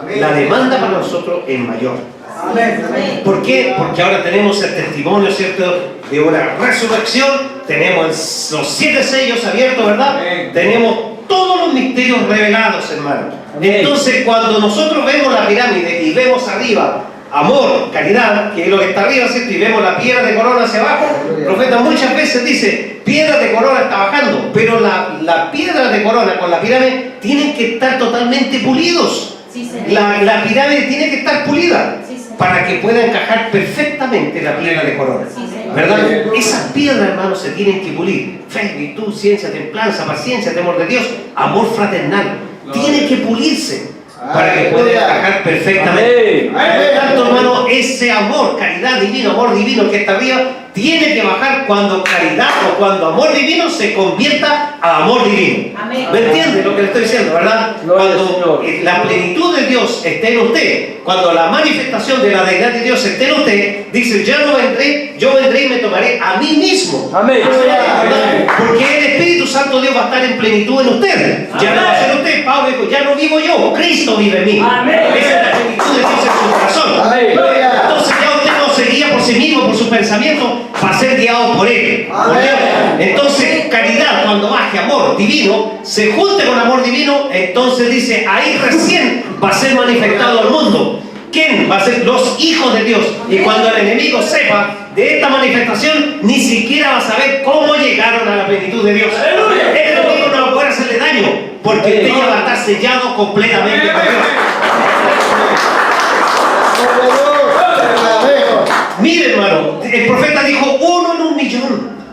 Amén. La demanda para nosotros es mayor. Amén. Amén. ¿Por qué? Porque ahora tenemos el testimonio, ¿cierto?, de una resurrección, tenemos los 7 sellos abiertos, ¿verdad? Amén. Tenemos todos los misterios revelados, hermano. Amén. Entonces, cuando nosotros vemos la pirámide y vemos arriba amor, caridad, que es lo que está arriba, ¿cierto?, y vemos la piedra de corona hacia abajo, el profeta muchas veces dice, piedra de corona está bajando, pero la piedra de corona con la pirámide tienen que estar totalmente pulidos. Sí, Señor. La pirámide tiene que estar pulida Sí, Señor. para que pueda encajar perfectamente la piedra de corona. Sí, Señor. ¿Verdad? Esas piedras, hermanos, se tienen que pulir. Fe, virtud, ciencia, templanza, paciencia, temor de Dios, amor fraternal. Tiene que pulirse para que pueda encajar perfectamente. Amén. Por lo tanto, hermano, ese amor, caridad divino, amor divino que está arriba, tiene que bajar cuando caridad o cuando amor divino se convierta a amor divino. Amén. ¿Me entiende lo que le estoy diciendo, verdad? Gloria al Cuando Señor. la plenitud de Dios esté en usted, cuando la manifestación de la deidad de Dios esté en usted, dice, yo vendré y me tomaré a mí mismo. Amén. ¿Verdad? Porque el Espíritu Santo Dios va a estar en plenitud en usted. Ya no va a ser usted. Pablo dijo, ya no vivo yo, Cristo vive en mí. Amén. Esa es la plenitud de Dios en su corazón. Amén. Entonces ya usted no se guía por sí mismo, por su pensamiento, va a ser guiado por Él. Por Amén. Dios. Entonces, caridad, cuando baje amor divino, se junte con amor divino, entonces dice, ahí recién va a ser manifestado al mundo. ¿Quién? Va a ser los hijos de Dios. Y cuando el enemigo sepa de esta manifestación, ni siquiera va a saber cómo llegaron a la plenitud de Dios. El enemigo no va a poder hacerle daño, porque usted ya va a estar sellado completamente por Dios. Mire, hermano, el profeta dijo 1 en 1.000.000.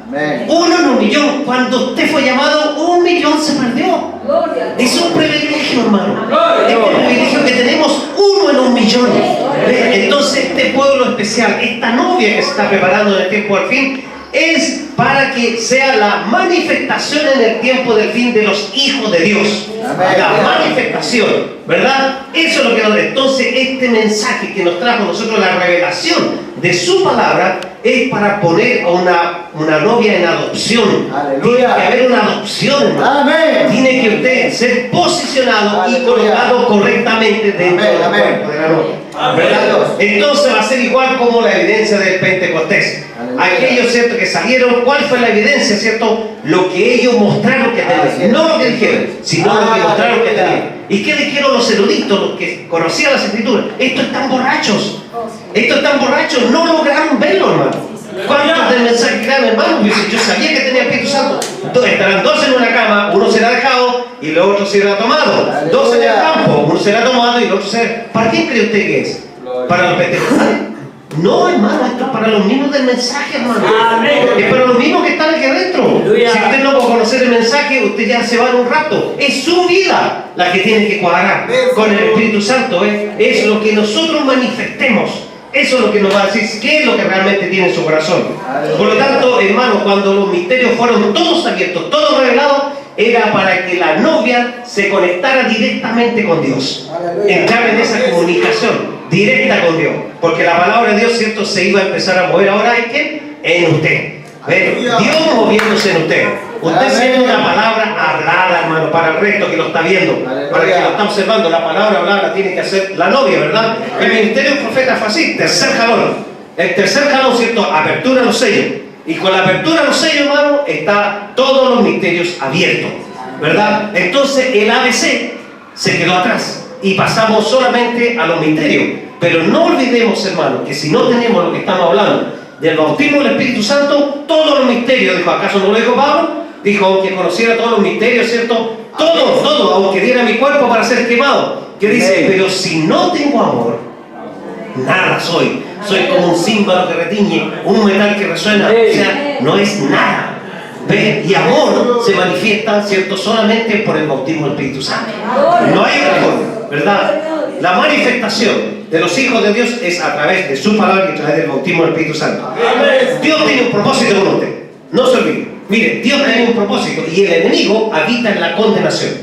Amén. 1 en 1.000.000. Cuando usted fue llamado, 1.000.000 se perdió. Gloria a Dios. Es un privilegio, hermano. Gloria. Es un privilegio que tenemos 1 en 1.000.000. Entonces, este pueblo especial, esta novia que se está preparando en el tiempo del fin, es para que sea la manifestación en el tiempo del fin de los hijos de Dios. Amén. La manifestación, ¿verdad? Eso es lo que nos... Entonces, este mensaje que nos trajo a nosotros, la revelación de su palabra, es para poner a una novia en adopción. Aleluya. Tiene que haber una adopción, hermano. Amén. Tiene que usted ser posicionado y Aleluya. colocado correctamente dentro Amén, del amén. cuerpo de la novia. Amén. ¿Verdad? Entonces va a ser igual como la evidencia del Pentecostés. Aleluya. Aquellos, ¿cierto?, que salieron, ¿cuál fue la evidencia, cierto? Lo que ellos mostraron que Así tenían. es. No lo que dijeron, sino lo que mostraron que Aleluya. tenían. ¿Y qué dijeron los eruditos, los que conocían las escrituras? Estos están borrachos. Oh, sí. Estos están borrachos, no lograron verlo, hermano. ¿Cuántos del mensaje que dan, hermano? Yo sabía que tenía Espíritu Santo. Entonces, estarán 2 en una cama, uno será dejado y el otro será tomado. Aleluya. 2 en el campo, uno será tomado y el otro será... ¿Para quién cree usted que es? ¿Para los pentecostales? No, hermano, esto es para los mismos del mensaje, hermano. Amén. Es para los mismos que están aquí adentro. Aleluya. Si usted no puede conocer el mensaje, usted ya se va en un rato. Es su vida la que tiene que cuadrar con el Espíritu Santo. Es lo que nosotros manifestemos. Eso es lo que nos va a decir qué es lo que realmente tiene en su corazón. Por lo tanto, hermano, cuando los misterios fueron todos abiertos, todos revelados, era para que la novia se conectara directamente con Dios. Aleluya. Entrar en esa comunicación directa con Dios. Porque la palabra de Dios, ¿cierto?, se iba a empezar a mover ahora en quién? En usted. ¿Ve? Dios moviéndose en usted. Usted siendo una palabra hablada, hermano, para el resto que lo está viendo, para el que lo está observando. La palabra hablada la tiene que hacer la novia, ¿verdad? El ministerio del profeta fue así, tercer jalón. El tercer jalón, ¿cierto?, apertura a los sellos. Y con la apertura a los sellos, hermano, está todos los misterios abiertos, ¿verdad? Entonces el ABC se quedó atrás y pasamos solamente a los misterios. Pero no olvidemos, hermano, que si no tenemos lo que estamos hablando del bautismo del Espíritu Santo, todos los misterios, dijo, ¿acaso no lo dijo Pablo? Dijo, aunque conociera todos los misterios, ¿cierto? Todo, aunque diera mi cuerpo para ser quemado. Que dice, pero si no tengo amor, nada soy. Soy como un címbalo que retiñe, un metal que resuena. O sea, no es nada. ¿Ve? Y amor se manifiesta, ¿cierto?, solamente por el bautismo del Espíritu Santo. No hay otra forma, ¿verdad? La manifestación de los hijos de Dios es a través de su palabra y a través del bautismo del Espíritu Santo. Dios tiene un propósito con usted. No se olvide. Mire, Dios tiene un propósito y el enemigo habita en la condenación.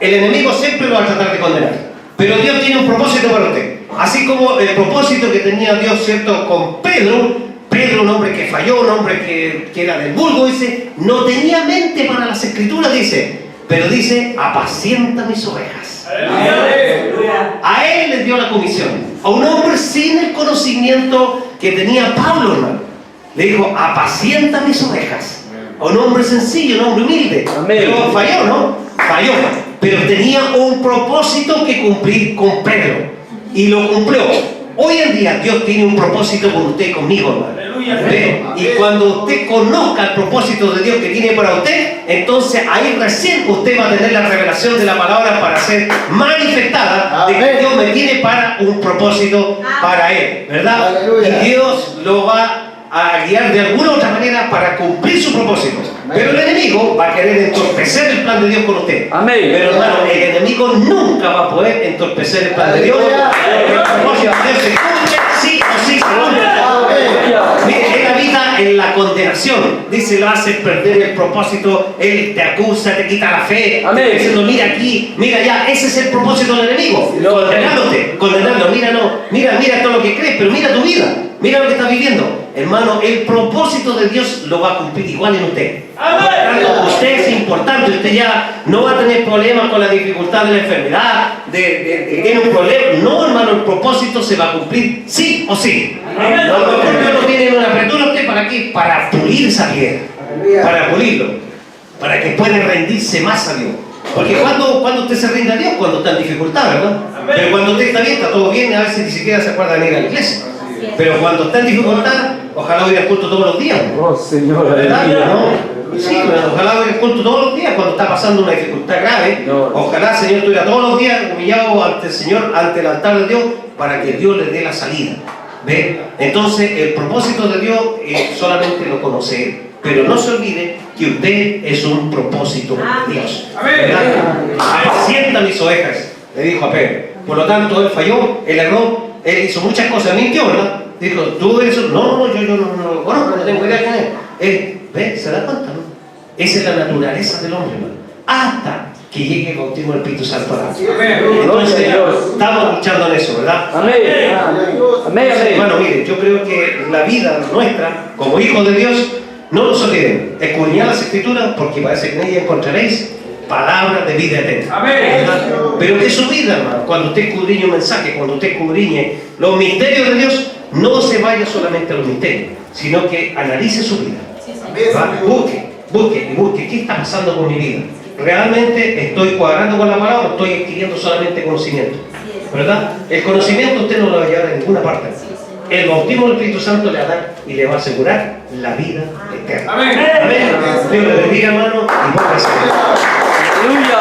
El enemigo siempre lo va a tratar de condenar. Pero Dios tiene un propósito para usted. Así como el propósito que tenía Dios, ¿cierto?, con Pedro, un hombre que falló, un hombre que era del vulgo, dice, no tenía mente para las escrituras, dice, pero dice, apacienta mis ovejas. A él le dio la comisión, a un hombre sin el conocimiento que tenía Pablo, hermano. Le dijo, apacienta mis ovejas. A un hombre sencillo, un hombre humilde. Pero falló, ¿no? Falló. Pero tenía un propósito que cumplir con Pedro. Y lo cumplió. Hoy en día Dios tiene un propósito con usted y conmigo, hermano. ¿Ve? Y cuando usted conozca el propósito de Dios que tiene para usted, entonces ahí recién usted va a tener la revelación de la palabra para ser manifestada de que Dios me tiene para un propósito para él, ¿verdad? Aleluya. Y Dios lo va a guiar de alguna u otra manera para cumplir su propósito. Pero el enemigo va a querer entorpecer el plan de Dios con usted. Amén. Pero hermano, el enemigo nunca va a poder entorpecer el plan de Dios. El propósito de Dios se cumple, sí o sí se cumple. Mire, él habita en la condenación. Dice, lo hace perder el propósito. Él te acusa, te quita la fe. Amén. Te diciendo, mira aquí, mira allá. Ese es el propósito del enemigo. Condenarlo. Mira, no. Mira todo lo que crees, pero mira tu vida. Mira lo que estás viviendo. Hermano, el propósito de Dios lo va a cumplir igual en usted. Usted es importante. Usted ya no va a tener problemas con la dificultad de la enfermedad, de tiene un problema. No, hermano, el propósito se va a cumplir sí o sí. Dios no tiene una apertura a usted para qué? Para pulir esa piedra. Para pulirlo. Para que pueda rendirse más a Dios. Porque cuando usted se rinde a Dios, cuando está en dificultad, ¿verdad? Pero cuando usted está bien, está todo bien, a veces ni siquiera se acuerda de ir a la iglesia. Pero cuando está en dificultad, ojalá hubiera culto todos los días. Oh, Señor, ¿Verdad? aleluya. ¿No? Sí, ojalá hubiera culto todos los días cuando está pasando una dificultad grave. Ojalá el Señor estuviera todos los días humillado ante el Señor, ante el altar de Dios, para que Dios le dé la salida. ¿Ve? Entonces, el propósito de Dios solamente lo conoce Él. Pero no se olvide que usted es un propósito de Dios. Apacienta mis ovejas, le dijo a Pedro. Por lo tanto, él falló, él erró, él hizo muchas cosas, mintió, ¿verdad? Dijo, tú eres un... No, yo no lo conozco, no tengo idea de quién es. Él, ¿ve? ¿Se da cuenta, no? Esa es la naturaleza del hombre, hermano. Hasta que llegue el bautismo del Espíritu Santo a la Entonces, estamos luchando en eso, ¿verdad? Amén. Amén. Hermano, mire, yo creo que la vida nuestra, como hijos de Dios, no nos olviden, escudriñad las Escrituras, porque parece que en ellas encontraréis palabras de vida eterna. Amén. Pero que su vida, hermano, cuando usted escudriñe un mensaje, cuando usted escudriñe los misterios de Dios, no se vaya solamente a los misterios, sino que analice su vida. ¿Va? Busque, ¿qué está pasando con mi vida? ¿Realmente estoy cuadrando con la palabra o estoy adquiriendo solamente conocimiento? ¿Verdad? El conocimiento usted no lo va a llevar a ninguna parte. El bautismo del Espíritu Santo le va a dar y le va a asegurar la vida eterna. Amén. Dios le bendiga, hermano, y póngase. Aleluya.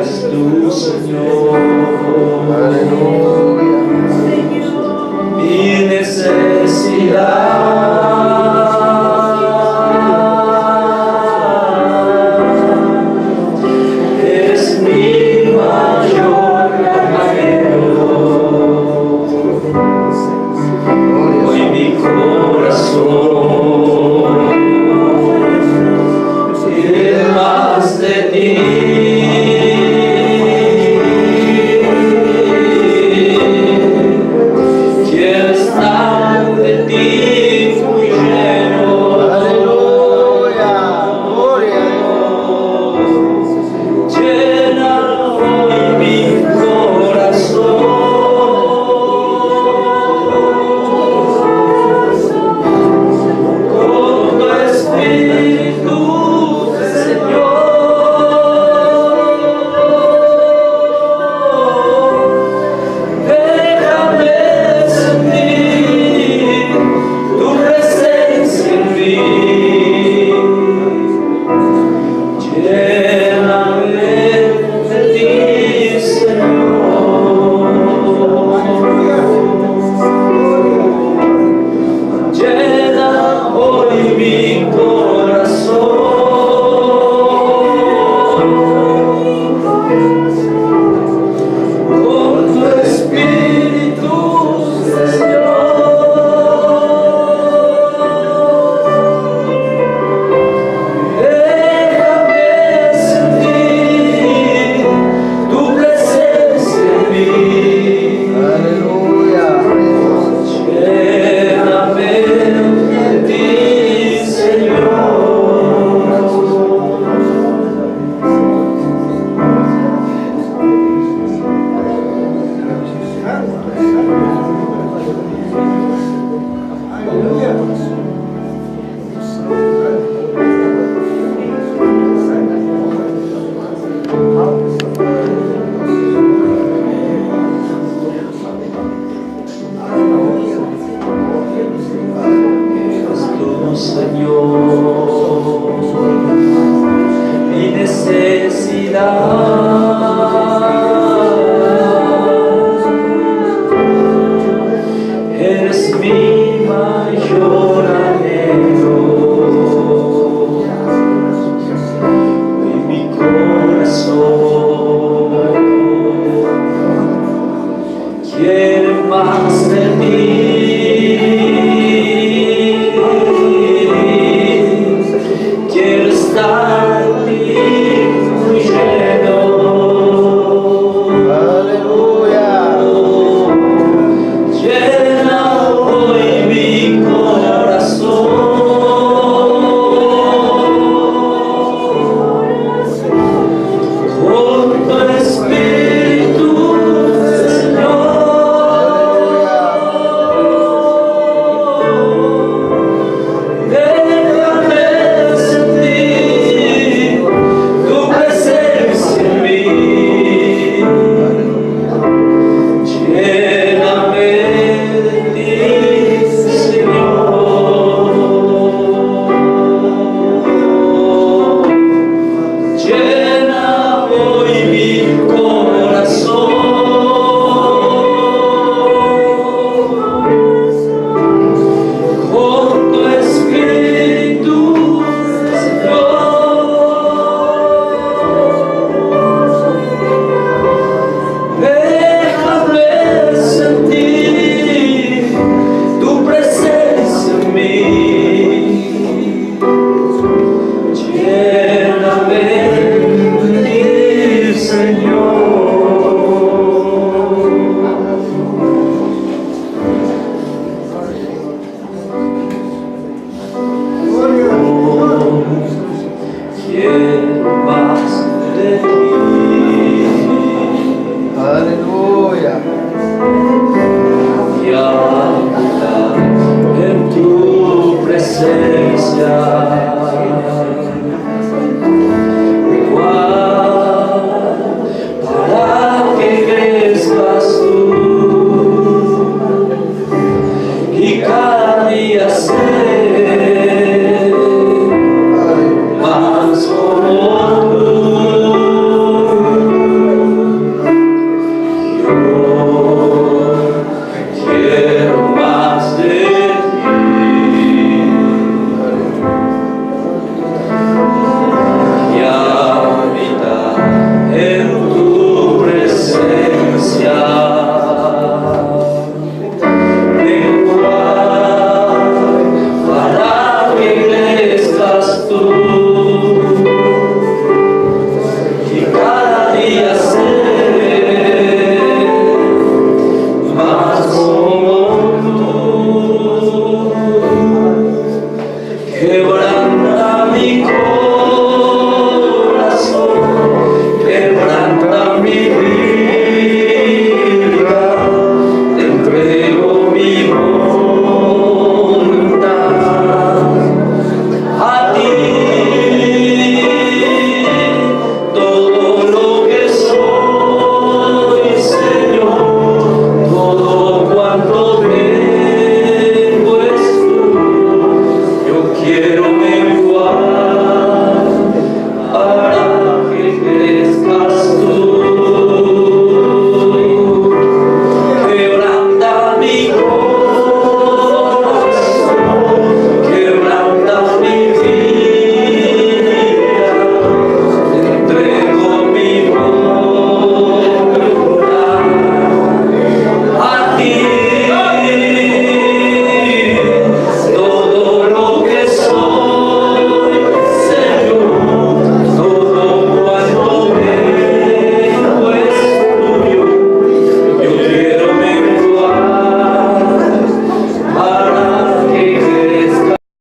eres tú, Señor. Mi necesidad es mi mayor anhelo. Hoy mi corazón quiere más de ti. Quiero estar de ti muy lleno. Aleluya. Gloria. Llena hoy mi corazón con tu Espíritu, Señor. Déjame sentir tu presencia en mí. Lléname de ti, Señor. Llena hoy mi corazón con tu Espíritu, Señor. Déjame sentir tu presencia en mí. Aleluya. Lléname de ti, Señor. Eres tú, Señor, mi necesidad.